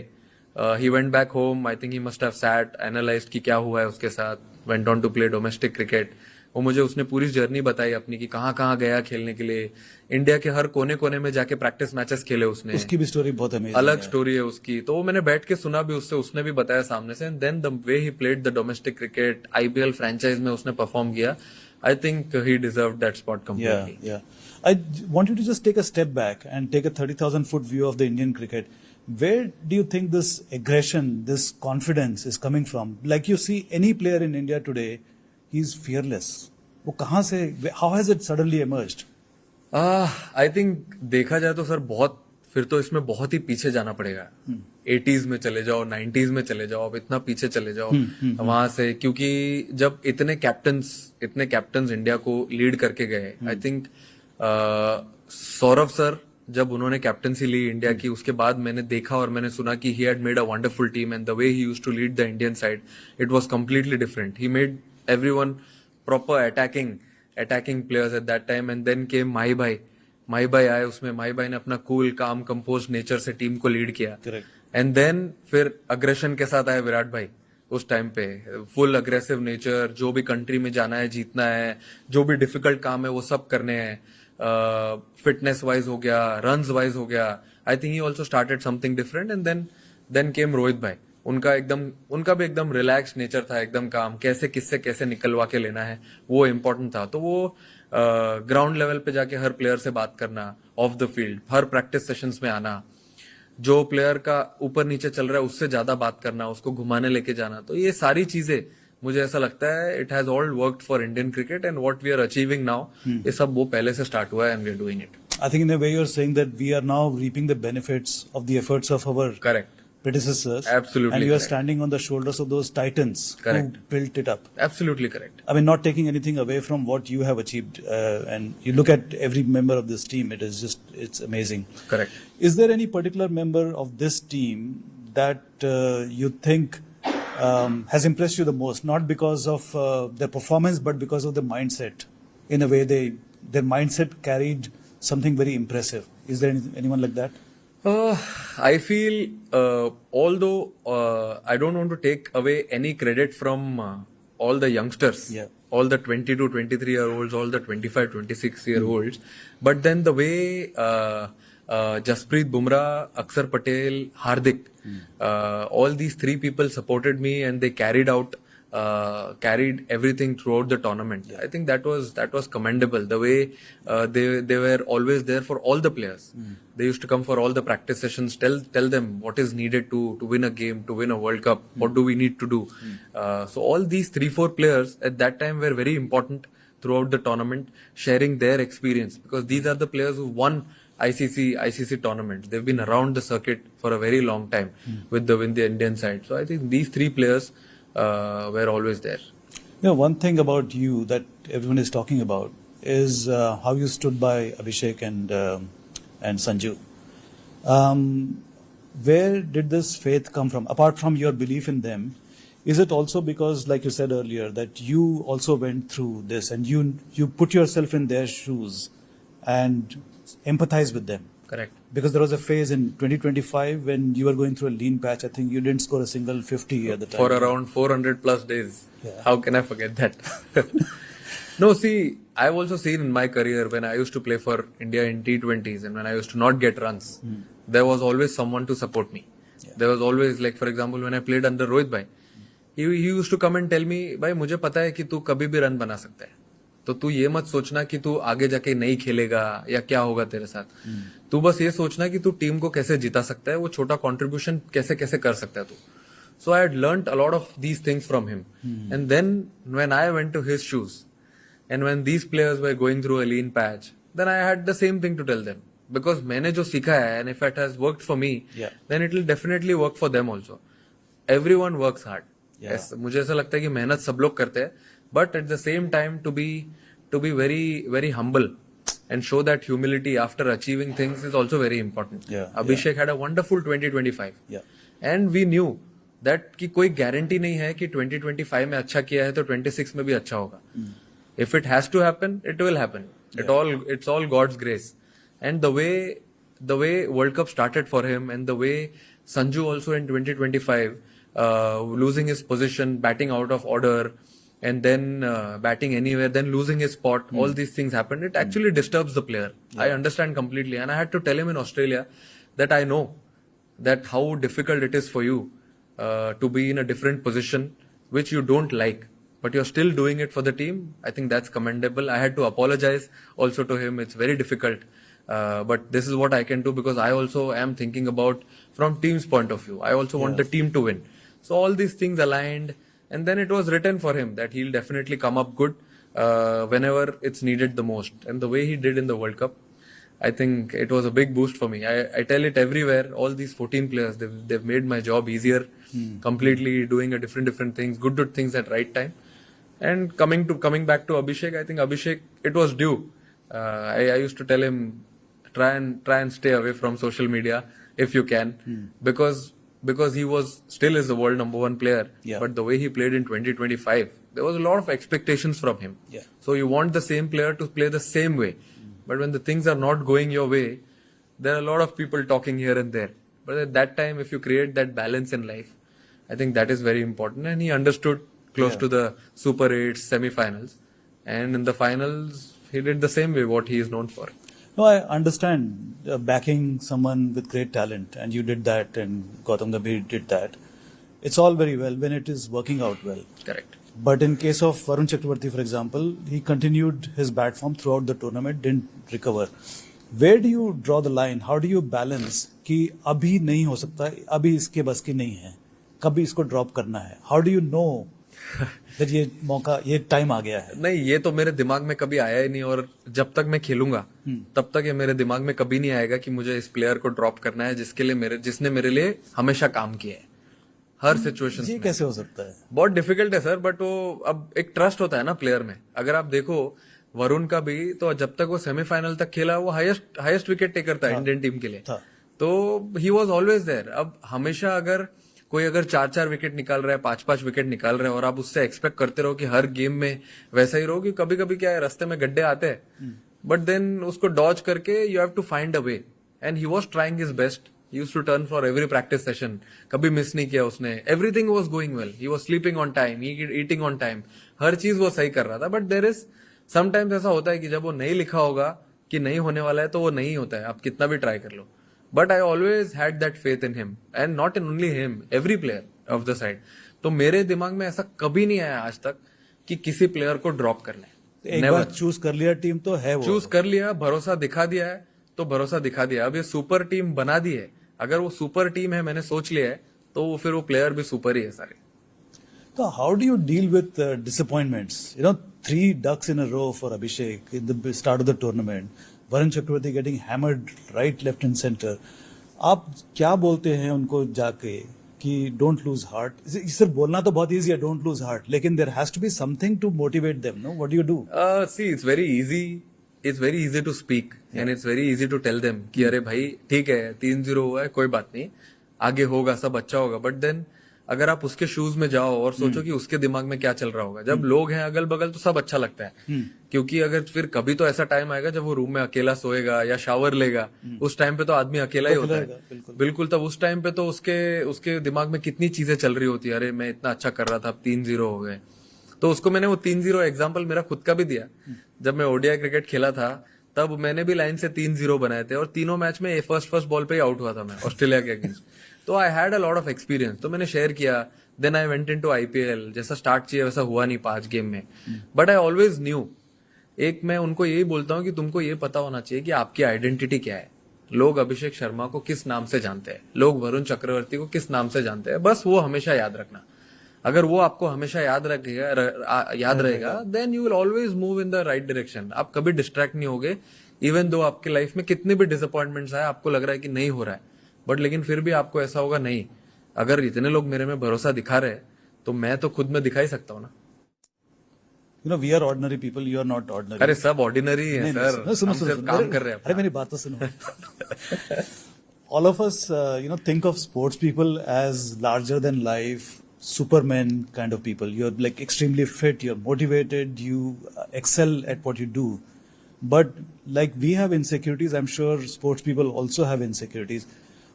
he went back home. I think he must have sat, analyzed कि क्या हुआ है उसके साथ, went on to play domestic cricket. वो मुझे उसने पूरी जर्नी बताई अपनी कि कहाँ कहाँ गया खेलने के लिए. इंडिया के हर कोने कोने में जाके प्रैक्टिस मैचेस खेले उसने. उसकी भी स्टोरी बहुत अमेजिंग, अलग स्टोरी है उसकी. तो वो मैंने बैठ के सुना भी उससे, उसने भी बताया सामने से. And then the way he played the domestic cricket, IPL franchise में उसने परफॉर्म किया. I think he deserved that spot completely. I want you to just take a step back and take a 30,000 foot view of the Indian cricket. Where do you think this aggression, this confidence is coming from? Like you see any player in India today, he's fearless. वो कहाँ से, how has it suddenly emerged? I think देखा जाए तो sir बहुत फिर तो इसमें बहुत ही पीछे जाना पड़ेगा. 80s में चले जाओ, 90s में चले जाओ, अब इतना पीछे चले जाओ वहां से, क्योंकि जब इतने कैप्टन्स इंडिया को लीड करके गए, आई थिंक सौरव सर जब उन्होंने कैप्टनसी ली इंडिया की, उसके बाद मैंने देखा और मैंने सुना कि he had made a wonderful team and the way he used to lead the Indian side, it was completely different. He made everyone proper attacking players at that time. And then came Mahi भाई आए, उसमें माही भाई ने अपना cool काम compose nature से team को lead किया. एंड देन फिर अग्रेशन के साथ आए विराट भाई उस टाइम पे, फुल अग्रेसिव नेचर, जो भी कंट्री में जाना है जीतना है, जो भी डिफिकल्ट काम है वो सब करने हैं. फिटनेस वाइज हो गया, रन्स वाइज हो गया. I think he also started something different. And then came Rohit भाई. उनका भी एकदम रिलैक्स नेचर था, एकदम काम, कैसे निकलवा के लेना है वो इम्पोर्टेंट था. तो वो ग्राउंड लेवल पे जाके हर प्लेयर से बात करना, of the field her practice sessions में आना, जो प्लेयर का ऊपर नीचे चल रहा है उससे ज्यादा बात करना, उसको घुमाने लेके जाना. तो ये सारी चीजें मुझे ऐसा लगता है it has all worked for Indian cricket and what we are achieving now, ये सब वो पहले से स्टार्ट हुआ है and we are doing it. I think in a way you're saying that we are now reaping the benefits of the efforts of our Correct. predecessors. Absolutely And you are correct. standing on the shoulders of those titans Correct. who built it up. Absolutely correct. I mean, not taking anything away from what you have achieved. And you look at every member of this team, it's amazing. Correct. Is there any particular member of this team that you think has impressed you the most? Not because of their performance, but because of the mindset. In a way, their mindset carried something very impressive. Is there anyone like that? I feel, although I don't want to take away any credit from all the youngsters, Yeah. all the 20 to 23-year-olds, all the 25, 26-year-olds, but then the way Jasprit Bumrah, Akshar Patel, Hardik, all these three people supported me and they carried everything throughout the tournament. I think that was commendable. The way they were always there for all the players. They used to come for all the practice sessions, tell them what is needed to win a game, to win a World Cup. What do we need to do? So all these 3-4 players at that time were very important throughout the tournament, sharing their experience, because these are the players who won ICC tournaments. They've been around the circuit for a very long time with the Indian side. So I think these three players were always there. You know, one thing about you that everyone is talking about is how you stood by Abhishek and Sanju. Where did this faith come from? Apart from your belief in them, is it also because, like you said earlier, that you also went through this and you put yourself in their shoes and empathize with them? Correct. Because there was a phase in 2025 when you were going through a lean patch. I think you didn't score a single 50 at the time. For around 400 plus days. Yeah. How can I forget that? No, see, I've also seen in my career when I used to play for India in T20s and when I used to not get runs, there was always someone to support me. Yeah. There was always, like for example, when I played under Rohit Bhai, he used to come and tell me, भाई मुझे पता है कि तू कभी भी run बना सकता है, तो तू ये मत सोचना कि तू आगे जाके नहीं खेलेगा या क्या होगा तेरे साथ. तू बस ये सोचना कि तू टीम को कैसे जिता सकता है, वो छोटा कंट्रीब्यूशन कैसे कैसे कर सकता है तू. So I had learnt a lot of these things from him. And then when I went to his shoes and when these players were going through a lean patch, then I had the same thing to tell them. Because मैंने जो सीखा है, and if it has worked for me, then it will definitely work for them also. Everyone works hard. Yes, मुझे ऐसा लगता है कि मेहनत सब लोग करते हैं, but at the same time to be very very humble and show that humility after achieving things is also very important. Abhishek had a wonderful 2025. And we knew that कि कोई guarantee नहीं है कि 2025 में अच्छा किया है तो 26 में भी अच्छा होगा. If it has to happen, it will happen. It's all God's grace. And the way World Cup started for him and the way Sanju also in 2025 losing his position, batting out of order, and then batting anywhere, then losing his spot, all these things happened. It actually disturbs the player. I understand completely. And I had to tell him in Australia that I know that how difficult it is for you to be in a different position which you don't like, but you're still doing it for the team. I think that's commendable. I had to apologize also to him. It's very difficult. But this is what I can do because I also am thinking about from team's point of view. I also want the team to win. So all these things aligned, and then it was written for him that he'll definitely come up good whenever it's needed the most. And the way he did in the World Cup, I think it was a big boost for me. I tell it everywhere. All these 14 players, they've made my job easier. Completely doing a different things, good things at right time. And coming back to Abhishek, I think Abhishek, it was due. I used to tell him, try and stay away from social media if you can, because he still is the world number 1 player. Yeah. But the way he played in 2025, there was a lot of expectations from him. Yeah. So you want the same player to play the same way. But when the things are not going your way, there are a lot of people talking here and there. But at that time, if you create that balance in life, I think that is very important. And he understood close to the Super 8 semi-finals. And in the finals, he did the same way what he is known for. No, I understand backing someone with great talent, and you did that, and Gautam Gambhir did that. It's all very well when it is working out well. Correct. But in case of Varun Chakravarti, for example, he continued his bat form throughout the tournament, didn't recover. Where do you draw the line? How do you balance कि अभी नहीं हो सकता, अभी इसके बस की नहीं है, कभी इसको ड्रॉप करना है? How do you know that ये मौका, ये टाइम आ गया है? नहीं, ये तो मेरे दिमाग में कभी आया ही नहीं, और जब तक मैं खेलूंगा तब तक ये मेरे दिमाग में कभी नहीं आएगा कि मुझे इस प्लेयर को ड्रॉप करना है जिसने मेरे लिए हमेशा काम किया है हर सिचुएशन ये में। कैसे हो सकता है? बहुत डिफिकल्ट है सर, बट वो अब एक ट्रस्ट होता है ना प्लेयर में। अगर आप देखो वरुण का भी, तो जब तक वो सेमीफाइनल तक खेला, वो हाईएस्ट विकेट टेकर था इंडियन टीम के लिए, तो ही वॉज ऑलवेज देयर। अब हमेशा अगर कोई 4-4 विकेट निकाल रहा है, 5-5 विकेट निकाल रहा है, और आप उससे एक्सपेक्ट करते रहो कि हर गेम में वैसा ही रहो, कि कभी कभी क्या है, रास्ते में गड्ढे आते हैं, बट देन उसको डॉज करके you have to find a way. And he was trying his best, he used to turn for every practice session, कभी मिस नहीं किया उसने, everything was going well, he was sleeping on time, eating on time, हर चीज वो सही कर रहा था। बट there is sometimes ऐसा होता है कि जब वो नहीं लिखा होगा कि नहीं होने वाला है, तो वो नहीं होता है, आप कितना भी ट्राई कर लो। But I always had that faith in him, and not in only him, every player of the side. तो मेरे दिमाग में ऐसा कभी नहीं आया आज तक कि किसी प्लेयर को ड्रॉप करना है। एक बार चूज कर लिया टीम तो है, वो चूज कर लिया, भरोसा दिखा दिया है, तो भरोसा दिखा दिया। अब ये सुपर टीम बना दी है, अगर वो सुपर टीम है, मैंने सोच लिया है, तो फिर वो प्लेयर भी सुपर ही है सारे। So how do you deal with disappointments? 3 ducks in a row for Abhishek in the start of the tournament. Varun Chakravarti getting hammered right, left and center. आप क्या बोलते हैं उनको जाके कि don't lose heart? सिर्फ बोलना तो बहुत easy है, don't lose heart, लेकिन there has to be something to motivate them, no? What do you do? See, it's very easy. It's very easy to speak and it's very easy to tell them कि अरे भाई ठीक है, 3-0 हुआ है, कोई बात नहीं, आगे होगा, सब अच्छा होगा। बट देन अगर आप उसके शूज में जाओ और सोचो कि उसके दिमाग में क्या चल रहा होगा, जब लोग हैं अगल बगल तो सब अच्छा लगता है, क्योंकि अगर फिर कभी तो ऐसा टाइम आएगा जब वो रूम में अकेला सोएगा या शावर लेगा, उस टाइम पे तो आदमी अकेला ही होता है। बिल्कुल, तब उस टाइम पे तो उसके दिमाग में कितनी चीजें चल रही होती है, अरे मैं इतना अच्छा कर रहा था, अब 3-0 हो गए। तो उसको मैंने वो 3-0 एग्जाम्पल मेरा खुद का भी दिया। जब मैं ओडीआई क्रिकेट खेला था तब मैंने भी लाइन से 3-0 बनाए थे, और तीनों मैच में फर्स्ट बॉल पे ही आउट हुआ था मैं, ऑस्ट्रेलिया के अगेंस्ट। तो I had a lot of experience, तो मैंने शेयर किया। Then I went into IPL, जैसा स्टार्ट चाहिए वैसा हुआ नहीं 5 गेम में, बट आई ऑलवेज न्यू। एक मैं उनको यही बोलता हूँ कि तुमको ये पता होना चाहिए कि आपकी आइडेंटिटी क्या है। लोग अभिषेक शर्मा को किस नाम से जानते हैं, लोग वरुण चक्रवर्ती को किस नाम से जानते हैं, बस वो हमेशा याद रखना। अगर वो आपको हमेशा याद रहेगा, then you will always move in the right direction. आप कभी डिस्ट्रैक्ट नहीं होगे, इवन दो आपके लाइफ में कितने भी डिसअपॉइंटमेंट्स आए, आपको लग रहा है कि नहीं हो रहा है, बट लेकिन फिर भी आपको ऐसा होगा, नहीं, अगर इतने लोग मेरे में भरोसा दिखा रहे हैं, तो मैं तो खुद में दिखा ही सकता हूँ ना। We are ordinary people, you are not ordinary. अरे सब ऑर्डिनरी है सर, सुनो, काम कर रहे हैं। अरे मेरी बात तो सुनो। All of us, think of sports people as larger than life, supermen kind of people. You're like extremely fit, you're motivated, you excel at what you do. But like we have insecurities, I'm sure sports people also have insecurities.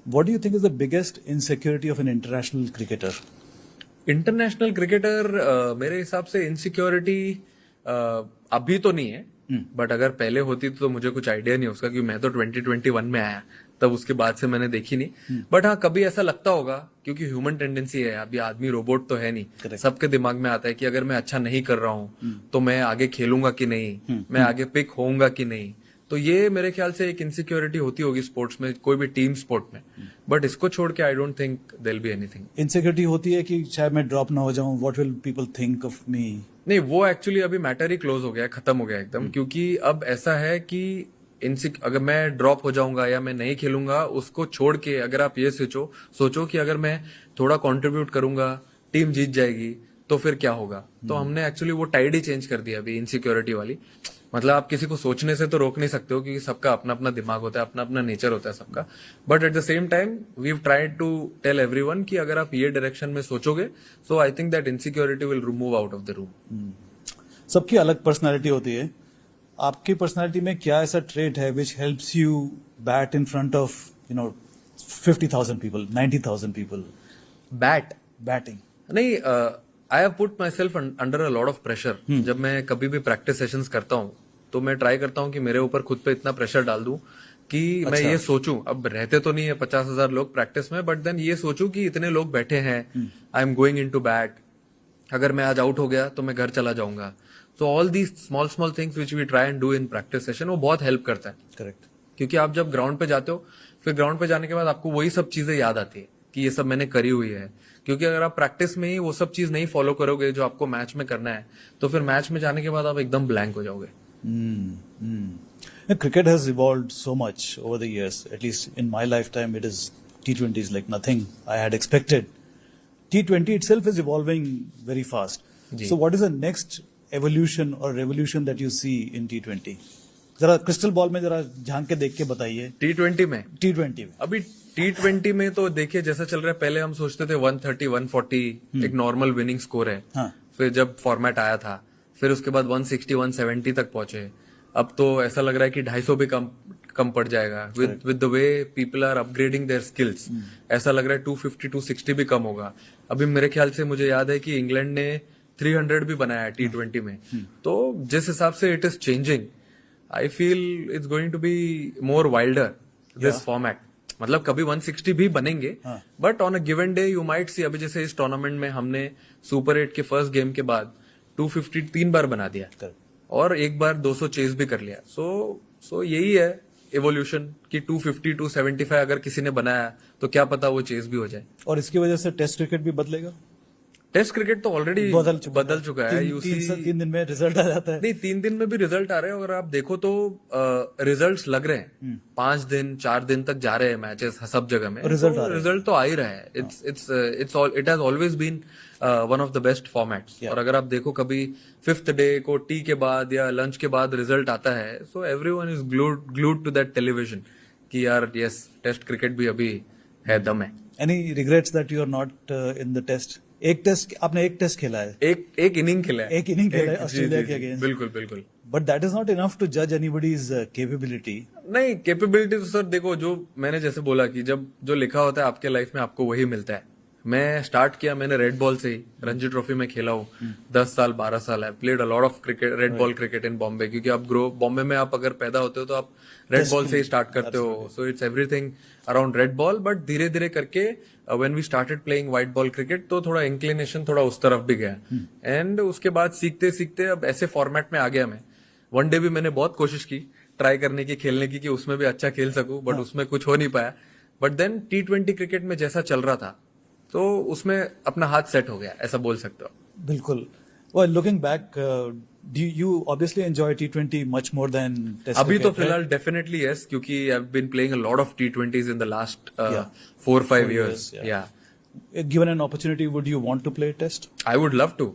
What do you think is the biggest insecurity of an international cricketer? International cricketer मेरे हिसाब से insecurity अभी तो नहीं है, but अगर पहले होती तो मुझे कुछ आइडिया नहीं उसका, क्योंकि मैं तो 2021 में आया, तब उसके बाद से मैंने देखी नहीं। बट हाँ, कभी ऐसा लगता होगा, क्योंकि ह्यूमन टेंडेंसी है, अभी आदमी रोबोट तो है नहीं, सबके दिमाग में आता है कि अगर मैं अच्छा नहीं कर रहा हूँ तो मैं आगे खेलूंगा कि नहीं, मैं आगे पिक होऊंगा कि नहीं। तो ये मेरे ख्याल से एक इनसिक्योरिटी होती होगी स्पोर्ट्स में, कोई भी टीम स्पोर्ट में, बट इसको छोड़ के I don't think there will be anything. Insecurity होती है कि शायद मैं ड्रॉप ना हो जाऊं, what will people think of me? नहीं, वो एक्चुअली अभी मैटर ही क्लोज हो गया है, खत्म हो गया एकदम, क्योंकि अब ऐसा है कि अगर मैं ड्रॉप हो जाऊंगा या मैं नहीं खेलूंगा, उसको छोड़ के अगर आप ये सोचो कि अगर मैं थोड़ा कंट्रीब्यूट करूंगा, टीम जीत जाएगी, तो फिर क्या होगा। तो हमने एक्चुअली वो टाइड ही चेंज कर दिया अभी, इनसिक्योरिटी वाली। मतलब आप किसी को सोचने से तो रोक नहीं सकते हो, क्योंकि सबका अपना अपना दिमाग होता है, अपना अपना नेचर होता है सबका। But at the same time we tried to tell everyone कि अगर आप ये डायरेक्शन में सोचोगे, so I think that insecurity will move out of the room. सबकी अलग पर्सनालिटी होती है। आपकी पर्सनालिटी में क्या ऐसा ट्रेट है which helps you bat in front of 50,000 people, 90,000 people? Batting नहीं, I have put my self under a lot of pressure. जब मैं कभी भी प्रैक्टिस सेशंस करता हूँ, तो मैं ट्राई करता हूँ कि मेरे ऊपर खुद पे इतना प्रेशर डाल दूं कि मैं ये सोचूं, अब रहते तो नहीं है 50,000 लोग प्रैक्टिस में, बट देन ये सोचूं कि इतने लोग बैठे हैं, I am going in to bat, अगर मैं आज आउट हो गया तो मैं घर चला जाऊंगा। तो all these small things which we try and do in practice session, वो बहुत हेल्प करता है। करेक्ट। क्योंकि आप जब ग्राउंड पे जाते हो, फिर ग्राउंड पे जाने के बाद आपको वही सब चीजें याद आती है कि ये सब मैंने करी हुई है। क्योंकि अगर आप प्रैक्टिस में ही वो सब चीज नहीं फॉलो करोगे जो आपको मैच में करना है, तो फिर मैच में जाने के बाद आप एकदम ब्लैंक हो जाओगे। Cricket has evolved so much over the years. At least in my lifetime, it is T20 is like nothing I had expected. T20 itself is evolving very fast. So what is the next evolution or revolution that you see in T20? जरा crystal ball में जरा झांक के देख के बताइए। T20 में अभी T20 में तो देखिए जैसा चल रहा है, पहले हम सोचते थे 130, 140 एक नॉर्मल विनिंग स्कोर है। हाँ। फिर जब फॉर्मेट आया था, फिर उसके बाद 160, 170 तक पहुंचे। अब तो ऐसा लग रहा है कि 250 भी कम पड़ जाएगा। With the way people are upgrading their skills, ऐसा लग रहा है 250, 260 भी कम होगा। अभी मेरे ख्याल से मुझे याद है कि इंग्लैंड ने 300 भी बनाया है T20 में। तो जिस हिसाब से it is changing, I feel it's going to be more wilder this format. मतलब कभी 160 भी बनेंगे, but on a given day you might see. अभी जैसे इस टूर्नामेंट में हमने सुपर 8 के फर्स्ट गेम के बाद 250 3 बार बना दिया और एक बार 200 चेस भी कर लिया। सो यही है एवोल्यूशन कि 250, 275 अगर किसी ने बनाया तो क्या पता वो चेस भी हो जाए। और इसकी वजह से टेस्ट क्रिकेट भी बदलेगा। टेस्ट क्रिकेट तो ऑलरेडी बदल चुका है। तीन दिन में रिजल्ट आ जाता है। नहीं, 3 दिन में भी रिजल्ट आ रहे हैं। और आप देखो तो रिजल्ट्स लग रहे हैं। 5 दिन 4 दिन तक जा रहे हैं मैचेस सब जगह में, रिजल्ट तो आ ही रहा है। It has always been one of the best formats. और अगर आप देखो कभी 5th डे को टी के बाद या लंच के बाद रिजल्ट आता है, so everyone is glued to that television कि यार यस, टेस्ट क्रिकेट भी अभी है, दम है। Any regrets that you are not in the test? आपने एक टेस्ट खेला है, एक इनिंग खेला है, ऑस्ट्रेलिया के अगेंस्ट। बिल्कुल। But that is not enough to जज एनीबॉडीज कैपेबिलिटी। नहीं, कैपेबिलिटी तो सर देखो, जो मैंने जैसे बोला कि जब जो लिखा होता है आपके लाइफ में आपको वही मिलता है। मैं स्टार्ट किया, मैंने रेड बॉल से ही रणजी ट्रॉफी में खेला हूँ 10 साल 12 साल। I played a lot of cricket, red ball cricket in Bombay. क्योंकि आप बॉम्बे में आप अगर पैदा होते हो तो आप रेड बॉल से ही स्टार्ट करते हो। So it's everything around red ball. But धीरे धीरे करके when we started playing white ball cricket, तो थोड़ा इंक्लिनेशन थोड़ा उस तरफ भी गया। एंड उसके बाद सीखते सीखते अब ऐसे फॉर्मेट में आ गया मैं। वनडे भी मैंने बहुत कोशिश की ट्राई करने की, खेलने की, कि उसमें भी अच्छा खेल सकूं, बट उसमें कुछ हो नहीं पाया। बट देन T20 क्रिकेट में जैसा चल रहा था, तो उसमें अपना हाथ सेट हो गया, ऐसा बोल सकते हो। बिल्कुल। Well, looking back, do you obviously enjoy T20 much more than Test अभी cricket, तो फिलहाल डेफिनेटली यस, क्योंकि I've been playing a lot of T20s in the last 4-5 years. Yeah. Given an opportunity, would you want to play Test? I would love to,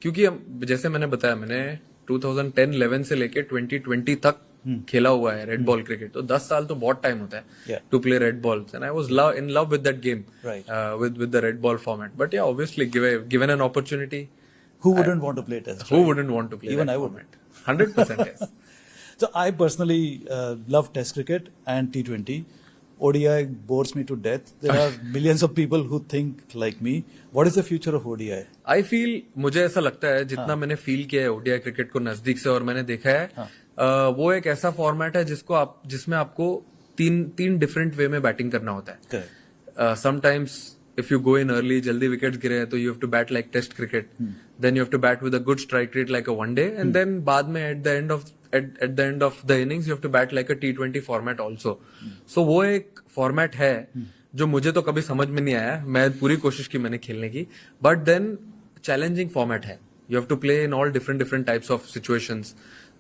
क्योंकि जैसे मैंने बताया, मैंने 2010-11 से लेके 2020 तक खेला हुआ है रेड बॉल क्रिकेट। तो 10 साल तो बहुत टाइम होता है to play red ball. And I was in love with that game, with the red ball format. But yeah obviously given an opportunity, who wouldn't want to play Test? Who wouldn't want to play? Even that I would. format? 100% yes. So I personally love Test cricket and T20. ODI bores me to death. There are millions of people who think like me. What is the future of ODI? I feel, मुझे ऐसा लगता है, जितना मैंने feel किया है ODI cricket को नजदीक से और मैंने देखा है, वो एक ऐसा फॉर्मेट है जिसमें आपको तीन डिफरेंट वे में बैटिंग करना होता है। Correct. Sometimes if you go in early, जल्दी विकेट्स गिरे हैं, तो you have to bat like Test cricket. Then you have to bat with a good strike rate like a one day, and then बाद में at the end of the innings you have to bat like a T20 format also. So वो एक format है जो मुझे तो कभी समझ में नहीं आया। मैं पूरी कोशिश की मैंने खेलने की, बट देन चैलेंजिंग फॉर्मेट है। You have to play in all different types of situations.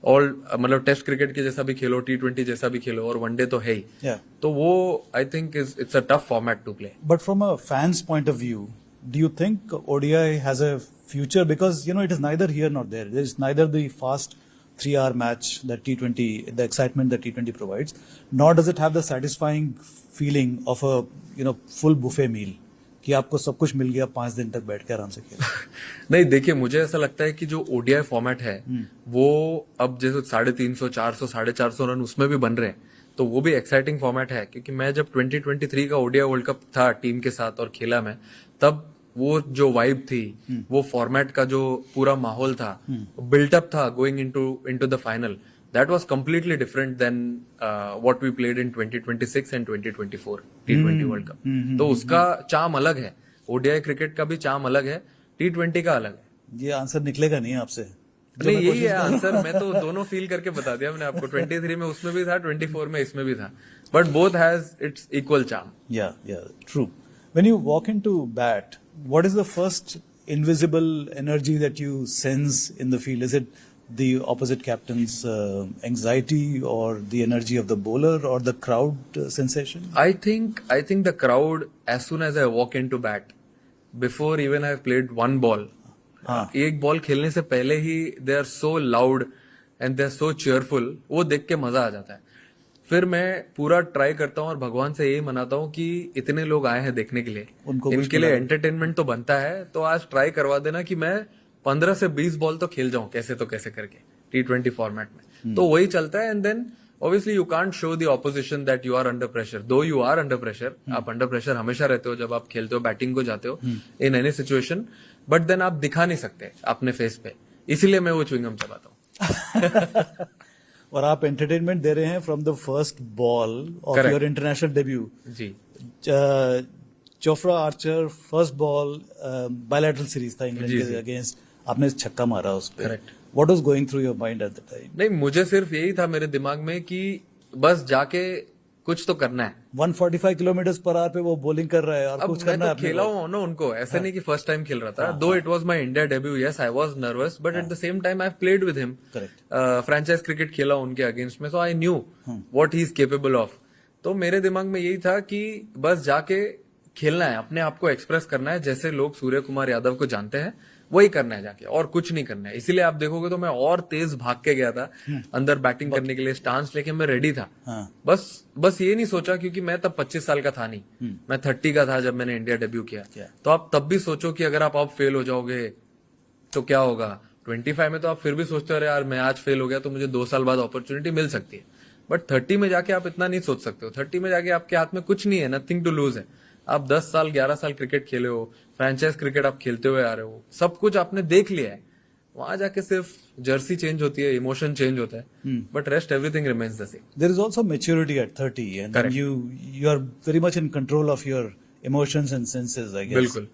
All मतलब टेस्ट क्रिकेट के जैसा भी खेलो, T20 जैसा भी खेलो, और वनडे तो है ही. Yeah. तो वो I think it's a tough format to play. But from a fan's point of view, do you think ODI has a future? Because, it is neither here nor there. There is neither the fast 3-hour match that T20, the excitement that T20 provides, nor does it have the satisfying feeling of a, full buffet meal. कि आपको सब कुछ मिल गया 5 दिन तक बैठ के आराम से खेलो. नहीं, देखिए, मुझे ऐसा लगता है कि जो ओडीआई फॉर्मेट है वो अब जैसे 350, 400, 450 रन उसमें भी बन रहे हैं, तो वो भी एक्साइटिंग फॉर्मेट है. क्योंकि मैं जब 2023 का ओडीआई वर्ल्ड कप था टीम के साथ और खेला मैं, तब वो जो वाइब थी, वो फॉर्मेट का जो पूरा माहौल था, बिल्टअप था going into the final, that was completely different than what we played in 2026 and 2024 T20 World Cup. तो उसका चार्म अलग है, ओडीआई क्रिकेट का भी चार्म अलग है, T20 का अलग है. ये आंसर निकलेगा नहीं आपसे. नहीं, यही है आंसर. मैं तो दोनों फील करके बता दिया मैंने आपको. 23 में उसमें भी था, 24 में इसमें भी था, but both has its equal charm. Yeah, true. When you walk into bat, what is the first invisible energy that you sense in the field? Is it the opposite captain's anxiety, or the energy of the bowler, or the crowd sensation? I think the crowd, as soon as I walk into bat, before even I've played one ball, एक ball खेलने से पहले ही they are so loud and they are so cheerful, वो देख के मजा आ जाता है. फिर मैं पूरा ट्राई करता हूँ और भगवान से यही मनाता हूँ कि इतने लोग आए हैं देखने के लिए, इनके लिए एंटरटेनमेंट तो बनता है, तो आज ट्राई करवा देना कि मैं 15 से 20 बॉल तो खेल जाऊं कैसे तो कैसे करके T20 फॉर्मेट में. तो वही चलता है. And then obviously you can't show the opposition that you are under pressure, though you are under pressure. आप अंडर प्रेशर हमेशा रहते हो जब आप खेलते हो, बैटिंग को जाते हो in any situation, but then आप दिखा नहीं सकते अपने फेस पे, इसीलिए मैं वो च्युइंगम चबाता हूँ. और आप एंटरटेनमेंट दे रहे हैं from the first ball of your international debut. जी. Chopra Archer first ball bilateral series था इंग्लैंड के अगेंस्ट, आपने छक्का मारा उस पे. Correct. What was going through your mind at the time? नहीं, मुझे सिर्फ यही था मेरे दिमाग में कि बस जाके कुछ तो करना है. 145 किलोमीटर पर आवर पे वो बॉलिंग कर रहा है और कुछ करना है. अब मैं तो खेला हूँ ना उनको, ऐसा नहीं कि फर्स्ट टाइम खेल रहा था. Though it was my India debut, yes I was nervous, but at the same time I played with him. Franchise cricket खेला उनके अगेंस्ट में, so I knew what he is capable of. तो मेरे दिमाग में यही था कि बस जाके खेलना है, अपने आप को एक्सप्रेस करना है, जैसे लोग सूर्य कुमार यादव को जानते हैं वही करना है जाके, और कुछ नहीं करना है. इसीलिए आप देखोगे तो मैं और तेज भाग के गया था अंदर बैटिंग करने के लिए, स्टांस लेके मैं रेडी था. बस ये नहीं सोचा, क्योंकि मैं तब 25 साल का था नहीं, मैं 30 का था जब मैंने इंडिया डेब्यू किया. तो आप तब भी सोचो कि अगर आप फेल हो जाओगे तो क्या होगा. 25 में तो आप फिर भी सोचते हो, अरे यार मैं आज फेल हो गया तो मुझे 2 साल बाद अपॉर्चुनिटी मिल सकती है. बट 30 में जाके आप इतना नहीं सोच सकते हो. 30 में जाके आपके हाथ में कुछ नहीं है, नथिंग टू लूज है. आप 10 साल 11 साल क्रिकेट खेले हो, फ्रेंचाइज क्रिकेट आप खेलते हुए आ रहे हो, सब कुछ आपने देख लिया है. वहां जाके सिर्फ जर्सी चेंज होती है, इमोशन चेंज होता है, but rest everything remains the same. There is also maturity at 30 and then you are very much in control of your emotions and senses, I guess. बिल्कुल.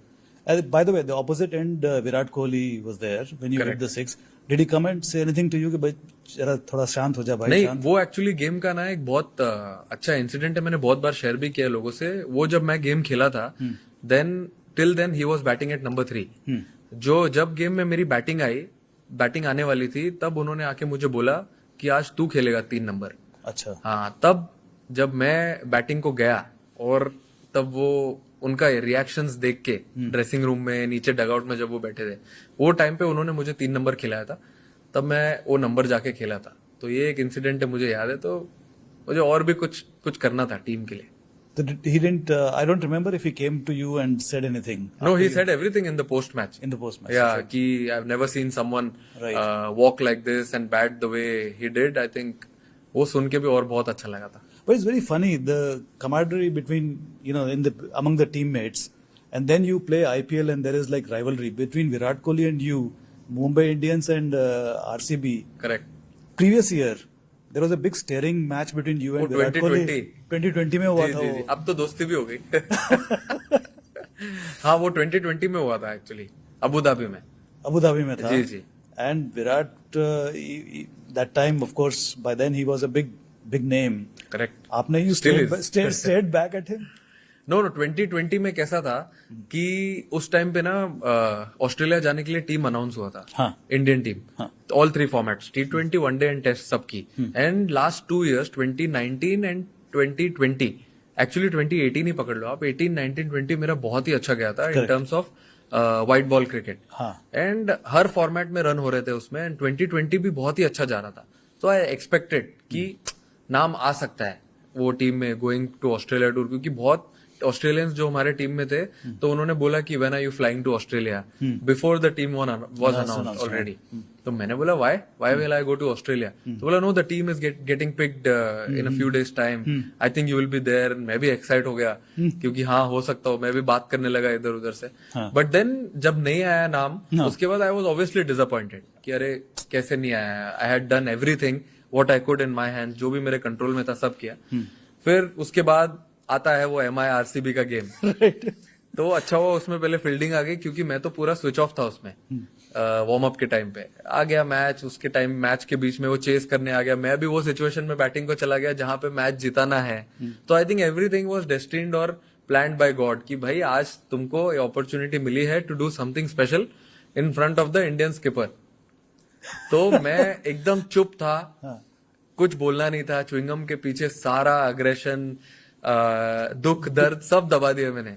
By the way, the opposite end, Virat Kohli was there when you hit the six. Did he come and say anything to you कि भाई जरा थोड़ा शांत हो जा भाई? नहीं, वो एक्चुअली गेम का ना एक बहुत अच्छा इंसिडेंट है, मैंने बहुत बार शेयर भी किया लोगों से. वो जब मैं गेम खेला था, till then he was batting at number 3. जो जब गेम में मेरी बैटिंग आने वाली थी, तब उन्होंने आके मुझे बोला कि आज तू खेलेगा 3 नंबर. अच्छा. हाँ, तब जब मैं बैटिंग को गया और तब वो उनका रिएक्शंस देख के ड्रेसिंग रूम में नीचे डगआउट में जब वो बैठे थे, वो टाइम पे उन्होंने मुझे 3 नंबर खिलाया था, तब मैं वो नंबर जाके खेला था. तो ये एक इंसिडेंट है, मुझे याद है. तो मुझे और भी कुछ करना था टीम के लिए. He didn't. I don't remember if he came to you and said anything. No, he said everything in the post match. In the post match. Yeah, कि I've never seen someone walk like this and bat the way he did. I think वो सुन के भी और बहुत अच्छा लगा था. But it's very funny, the camaraderie between, among the teammates, and then you play IPL and there is like rivalry between Virat Kohli and you, Mumbai Indians and RCB. Correct. Previous year, there was a big staring match between you and Virat Kohli. 2020 में हुआ था वो. अब तो दोस्ती भी हो गई. हाँ, वो 2020 में हुआ था एक्चुअली, अबू धाबी में था. जी. And Virat, that time, of course, by then he was a big name. Correct. आपने you stayed back at him? No 2020 में कैसा था कि उस टाइम पे ना ऑस्ट्रेलिया जाने के लिए टीम अनाउंस हुआ था, हाँ. Indian team, all 3 formats, T20, one day and test सबकी. And last 2 years 2019 and 2020, actually 2018 ही पकड़ लो आप, 18, 19, 20 मेरा बहुत ही अच्छा गया था in terms of white ball cricket. And her format में रन हो रहे थे उसमें, एंड 2020 भी बहुत ही अच्छा जा रहा था. तो आई एक्सपेक्टेड कि नाम आ सकता है वो टीम में गोइंग टू ऑस्ट्रेलिया टूर, क्योंकि बहुत ऑस्ट्रेलियंस जो हमारे टीम में थे तो उन्होंने बोला कि when are you flying to Australia before the team was announced already. तो मैंने बोला why will I go to Australia? तो बोला no, the team is getting picked in a few days time, I think you will be there. मैं भी excite हो गया क्योंकि हाँ हो सकता हो, मैं भी बात करने लगा इधर उधर से. बट देन जब नहीं आया नाम, उसके बाद आई वॉज ऑब्वियसली डिसअपॉइंटेड कि अरे कैसे नहीं आया. I had done everything what I could in my hands, जो भी मेरे कंट्रोल में था सब किया. फिर उसके बाद आता है वो MI-RCB का गेम. तो अच्छा हुआ उसमें पहले फील्डिंग आ गई, क्योंकि मैं तो पूरा स्विच ऑफ था उसमें वार्म अप के टाइम पे. आ गया मैच, उसके टाइम मैच के बीच में वो चेस करने आ गया, मैं भी वो सिचुएशन में बैटिंग को चला गया जहां पे मैच जिताना है. तो I think everything was destined और प्लान्ड बाय गॉड कि भाई आज तुमको ये अपॉर्चुनिटी मिली है to do something special in front of the Indian skipper. तो मैं एकदम चुप था, कुछ बोलना नहीं था. च्युइंगम के पीछे सारा अग्रेशन, दुख दर्द सब दबा दिया मैंने.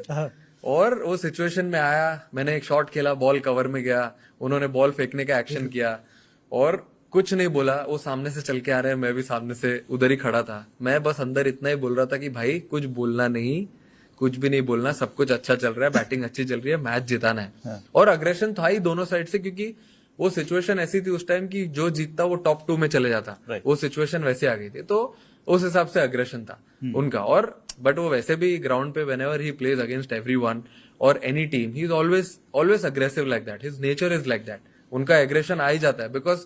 और वो सिचुएशन में आया, मैंने एक शॉट खेला, बॉल कवर में गया, उन्होंने बॉल फेंकने का एक्शन किया और कुछ नहीं बोला. वो सामने से चल के आ रहे हैं, मैं भी सामने से उधर ही खड़ा था. मैं बस अंदर इतना ही बोल रहा था कि भाई कुछ बोलना नहीं, कुछ भी नहीं बोलना, सब कुछ अच्छा चल रहा है, बैटिंग अच्छी चल रही है, मैच जिताना है. और अग्रेशन था ही दोनों साइड से, क्योंकि वो सिचुएशन ऐसी थी उस टाइम की जो जीतता वो टॉप 2 में चले जाता. वो सिचुएशन वैसे आ गई थी, तो उस हिसाब से अग्रेशन था उनका. और बट वो वैसे भी ग्राउंड पे whenever he plays against everyone और any team, he is always aggressive like that. His nature is like that. उनका एग्रेशन आ ही जाता है, बिकॉज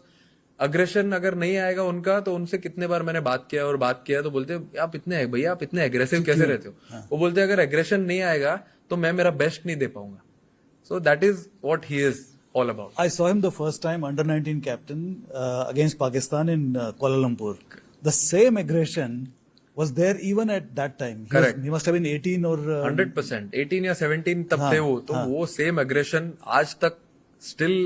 अग्रेशन अगर नहीं आएगा उनका, तो उनसे कितने बार मैंने बात किया तो बोलते आप इतने एग्रेसिव कैसे रहते हो. वो बोलते अगर एग्रेशन नहीं आएगा तो मैं मेरा बेस्ट नहीं दे पाऊंगा. So that is what he is all about. I saw him the first time under 19 captain against Pakistan in Kuala Lumpur. The same aggression was there even at that time. Correct. He must have been 18 or 100%. 18 या 17 तब थे वो. तो वो same aggression आज तक still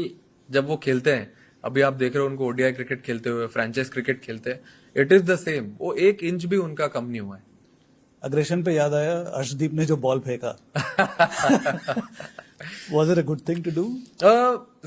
जब वो खेलते हैं, अभी आप देख रहे हो उनको ओडीआई क्रिकेट खेलते हुए, फ्रेंचाइज क्रिकेट खेलते हैं, इट इज द सेम. वो 1 इंच भी उनका कम नहीं हुआ है. अग्रेशन पे याद आया अर्शदीप ने जो बॉल फेंका. Was it a good thing to do?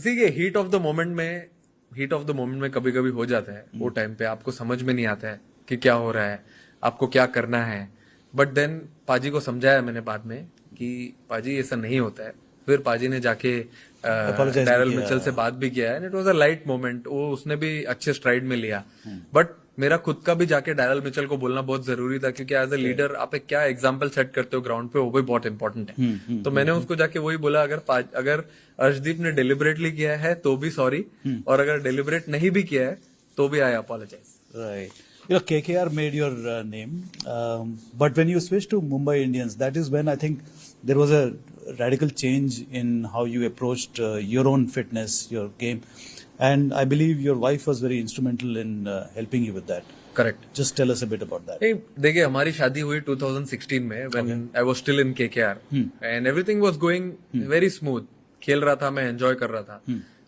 See, ये हीट ऑफ द मोमेंट में कभी कभी हो जाता है. वो टाइम पे आपको समझ में नहीं आता है कि क्या हो रहा है, आपको क्या करना है. बट देन पाजी को समझाया मैंने बाद में कि पाजी ऐसा नहीं होता है. फिर पाजी ने जाके डैरल मिचेल से बात भी किया है, and it was a light moment. वो उसने भी अच्छे स्ट्राइड में लिया. बट मेरा खुद का भी जाके डैरल मिचेल को बोलना बहुत जरूरी था, क्योंकि एज अ लीडर आप एक क्या एग्जांपल सेट करते हो ग्राउंड पे, वो भी बहुत इंपॉर्टेंट है. तो मैंने उसको जाके वही बोला, अगर अर्शदीप ने डिलिबरेटली किया है तो भी सॉरी, और अगर डिलिबरेट नहीं भी किया है तो भी आई apologise. Right. You know, KKR made your name, but when you switched to Mumbai Indians, that is when I think there was a radical change in how you approached your own fitness, your game. And I believe your wife was very instrumental in helping you with that. Correct. Just tell us a bit about that. देखिए हमारी शादी हुई 2016 में, when I was still in KKR, and everything was going very smooth. खेल रहा था मैं, enjoy कर रहा था.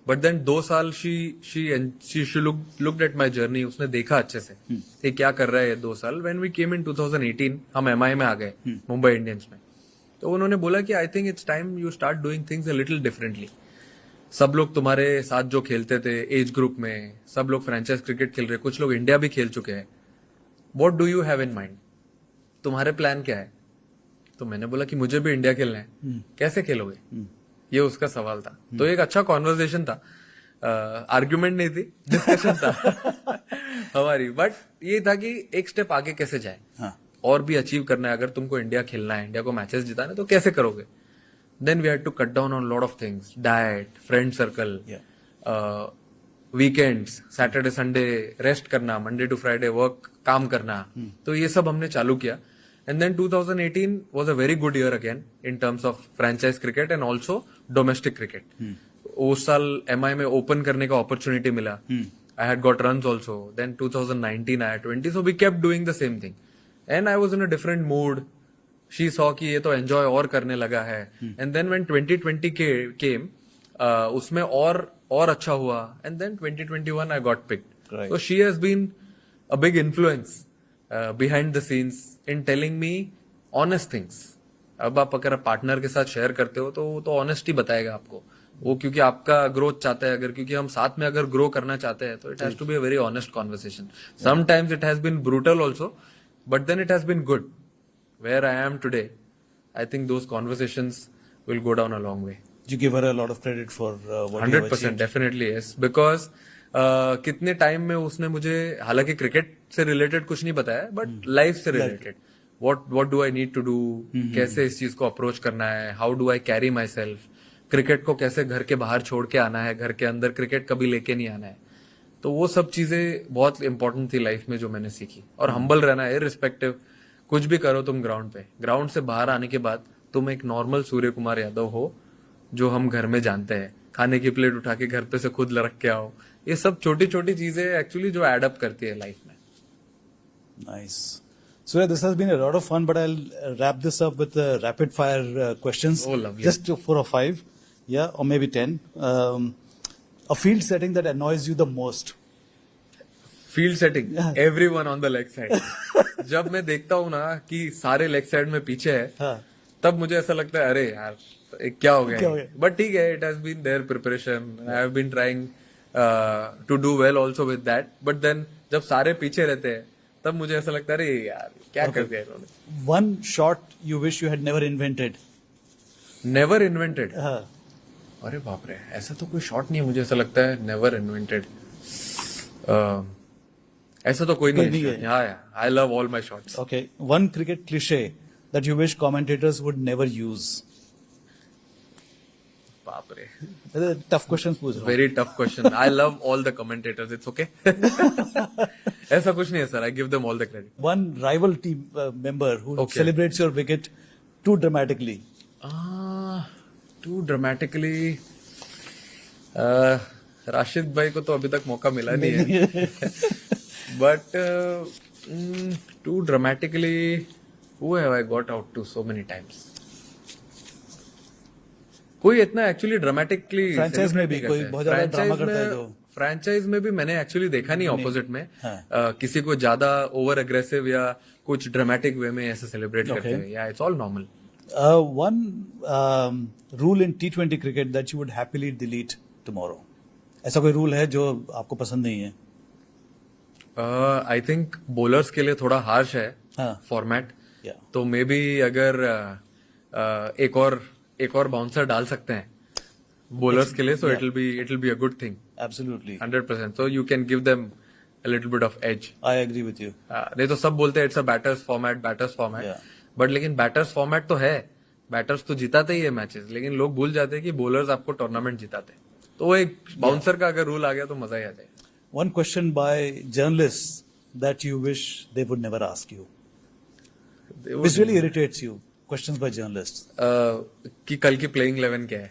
बट देन 2 साल she looked at my journey. उसने देखा अच्छे से कि क्या कर रहा है ये 2 साल. When we came in 2018, हम MI में आ गए, मुंबई इंडियंस में. तो उन्होंने बोला कि आई think it's time you start doing things a little differently. सब लोग तुम्हारे साथ जो खेलते थे एज ग्रुप में, सब लोग फ्रेंचाइज क्रिकेट खेल रहे, कुछ लोग इंडिया भी खेल चुके हैं. What do you have in mind? तुम्हारे प्लान क्या है? तो मैंने बोला कि मुझे भी इंडिया खेलना है. कैसे खेलोगे? ये उसका सवाल था. तो एक अच्छा कॉन्वर्सेशन था, आर्ग्यूमेंट नहीं थी, डिस्कशन था हमारी. बट ये था कि एक स्टेप आगे कैसे जाए, और भी अचीव करना है. अगर तुमको इंडिया खेलना है, इंडिया को मैचेस जिताना है, तो कैसे करोगे? Then we had to cut down on a lot of things. Diet, friend circle, weekends, Saturday, Sunday, rest करना, Monday to Friday work, काम करना. तो ये सब हमने चालू किया. And then 2018 was a very good year again in terms of franchise cricket and also domestic cricket. उस साल MI में open करने का opportunity मिला. I had got runs also. Then 2019 आया 20, so we kept doing the same thing. And I was in a different mood. She saw कि ये तो एंजॉय और करने लगा है, एंड देन व्हेन 2020 केम, उसमें और अच्छा हुआ, and then 2021 I got picked. Right. So she has been a big influence behind the scenes in telling me honest things. अब आप अगर पार्टनर के साथ शेयर करते हो तो वो तो ऑनेस्टी बताएगा आपको, वो क्योंकि आपका ग्रोथ चाहता है, अगर क्योंकि हम साथ में अगर ग्रो करना चाहते हैं तो it has to be a very honest conversation. Sometimes it has been brutal also, but then it has been good. Where I am today, I think those conversations will go down a long way. You give her a lot of credit for what you have 100% achieved. Definitely yes, because कितने time में उसने मुझे, हालांकि cricket से related कुछ नहीं बताया, but life से related, what do I need to do, कैसे इस चीज को अप्रोच करना है, how do I carry myself, cricket को कैसे घर के बाहर छोड़ के आना है, घर के अंदर क्रिकेट कभी लेके नहीं आना है. तो वो सब चीजें बहुत इंपॉर्टेंट थी लाइफ में जो मैंने सीखी. और हम्बल रहना है, इररिस्पेक्टिव कुछ भी करो तुम ग्राउंड पे, ग्राउंड से बाहर आने के बाद तुम एक नॉर्मल सूर्य कुमार यादव हो जो हम घर में जानते हैं. खाने की प्लेट उठा के घर पे से खुद रख के आओ. ये सब छोटी छोटी चीजें एक्चुअली जो एड अप करती है लाइफ में. Nice. Surya, this has been a lot of fun, but I'll wrap this up with rapid fire questions. Oh, lovely. Just 4 or 5, yeah, or maybe 10. A field setting that annoys you the most. Field setting, everyone on the leg side. जब मैं देखता हूँ ना कि सारे leg side में पीछे है, हाँ. तब मुझे ऐसा लगता है अरे यार क्या हो क्या गया. हो गया? बट ठीक है, it has been there preparation, I have been trying to do well also with that. But then जब सारे पीछे रहते हैं तब मुझे ऐसा लगता है अरे यार क्या कर दिया इन्होंने. One shot you wish you had never invented. Never invented, हाँ. अरे बाप रे, ऐसा तो कोई शॉट नहीं है मुझे ऐसा लगता है नेवर इन्वेंटेड. ऐसा तो कोई नहीं है. I love all my shots. Okay. One cricket cliche that you wish commentators would never use. बाप रे, Tough questions पूछ रहा हूँ. Very tough question. I love all the commentators, it's okay. ऐसा कुछ नहीं है sir, I give them all the credit. One rival team member who Okay. celebrates your wicket too dramatically. Too dramatically, Rashid भाई को तो अभी तक मौका मिला नहीं है. But too dramatically, who have I got out to so many times? कोई इतना एक्चुअली ड्रामेटिकली Franchise में भी कोई बहुत ज्यादा ड्रामा करता है जो. फ्रेंचाइज में भी मैंने एक्चुअली देखा नहीं ऑपोजिट में. हाँ. किसी को ज्यादा ओवर अग्रेसिव या कुछ ड्रामेटिक वे में ऐसे सेलिब्रेट Okay. करते हुए. या it's all normal. One rule in T20 cricket that you would happily delete tomorrow. ऐसा कोई रूल है जो आपको पसंद नहीं है? आई थिंक बॉलर्स के लिए थोड़ा हार्श है हाँ. फॉर्मेट. Yeah. तो मे बी अगर एक और बाउंसर डाल सकते हैं बॉलर्स के लिए, so it will be a good thing. Absolutely. 100%. So you can give them a little bit of edge. I agree with you. नहीं तो सब बोलते हैं it's a batters format. Yeah. But लेकिन बैटर्स फॉर्मेट तो है, बैटर्स तो जिताते ही है मैचेस, लेकिन लोग भूल जाते हैं कि बॉलर्स आपको टूर्नामेंट जिताते हैं. तो वो एक बाउंसर का अगर रूल आ गया तो मजा ही आ जाए. One question by journalists that you wish they would never ask you. This really irritates you. Questions by journalists. कि कल की प्लेइंग 11 क्या है.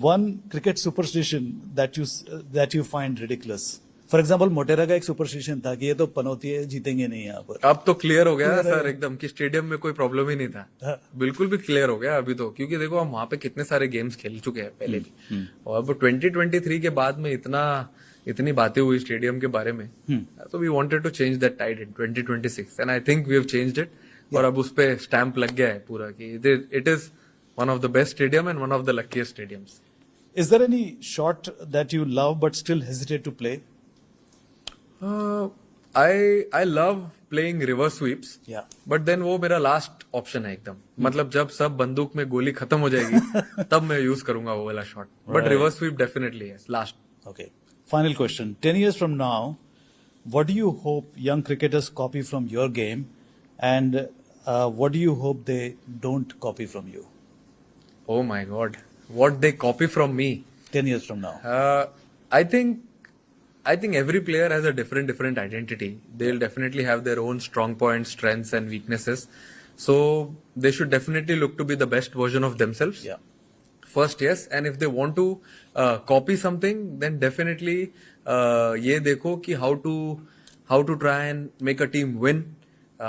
One cricket superstition that you find ridiculous. For example, Motera का एक superstition था कि ये तो पनौती है, जीतेंगे नहीं यहाँ पर. अब तो क्लियर हो गया सर एकदम कि स्टेडियम में कोई प्रॉब्लम ही नहीं था. बिल्कुल भी क्लियर हो गया अभी तो, क्योंकि देखो हम वहां पे कितने सारे गेम्स खेल चुके हैं पहले भी. और अब 2023 के बाद में इतनी बातें हुई स्टेडियम के बारे में, तो we wanted to change that tide in 2026 and I think we have changed it. और अब उस पे स्टैंप लग गया है पूरा कि it is one of the best stadium and one of the luckiest stadiums. Is there any shot that you love but still hesitate to play? I love playing reverse sweeps. Yeah. But then वो मेरा last option है एकदम. मतलब जब सब बंदूक में गोली खत्म हो जाएगी तब मैं यूज करूंगा वो वाला shot. But reverse sweep definitely है last. Okay. Final question. 10 years from now, what do you hope young cricketers copy from your game, and what do you hope they don't copy from you? Oh my god, what they copy from me? 10 years from now. I think every player has a different identity. They'll definitely have their own strong points, strengths, and weaknesses. So they should definitely look to be the best version of themselves. Yeah. First, yes, and if they want to copy something, then definitely ये देखो कि how to try and make a team win,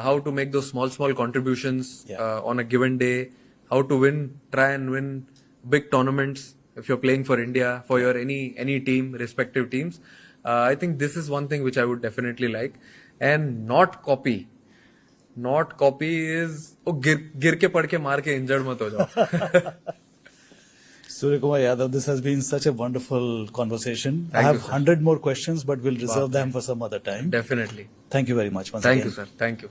how to make those small contributions Yeah. on a given day, how to try and win big tournaments if you're playing for India, for your any team, respective teams. I think this is one thing which I would definitely like, and not copy. Not copy is गिर के पढ़ के मार के injured मत हो जाओ. Surya Kumar Yadav, this has been such a wonderful conversation. I Thank have you, sir. 100 more questions, but we'll reserve them for some other time. Definitely. Thank you very much once Thank again. you, sir. Thank you.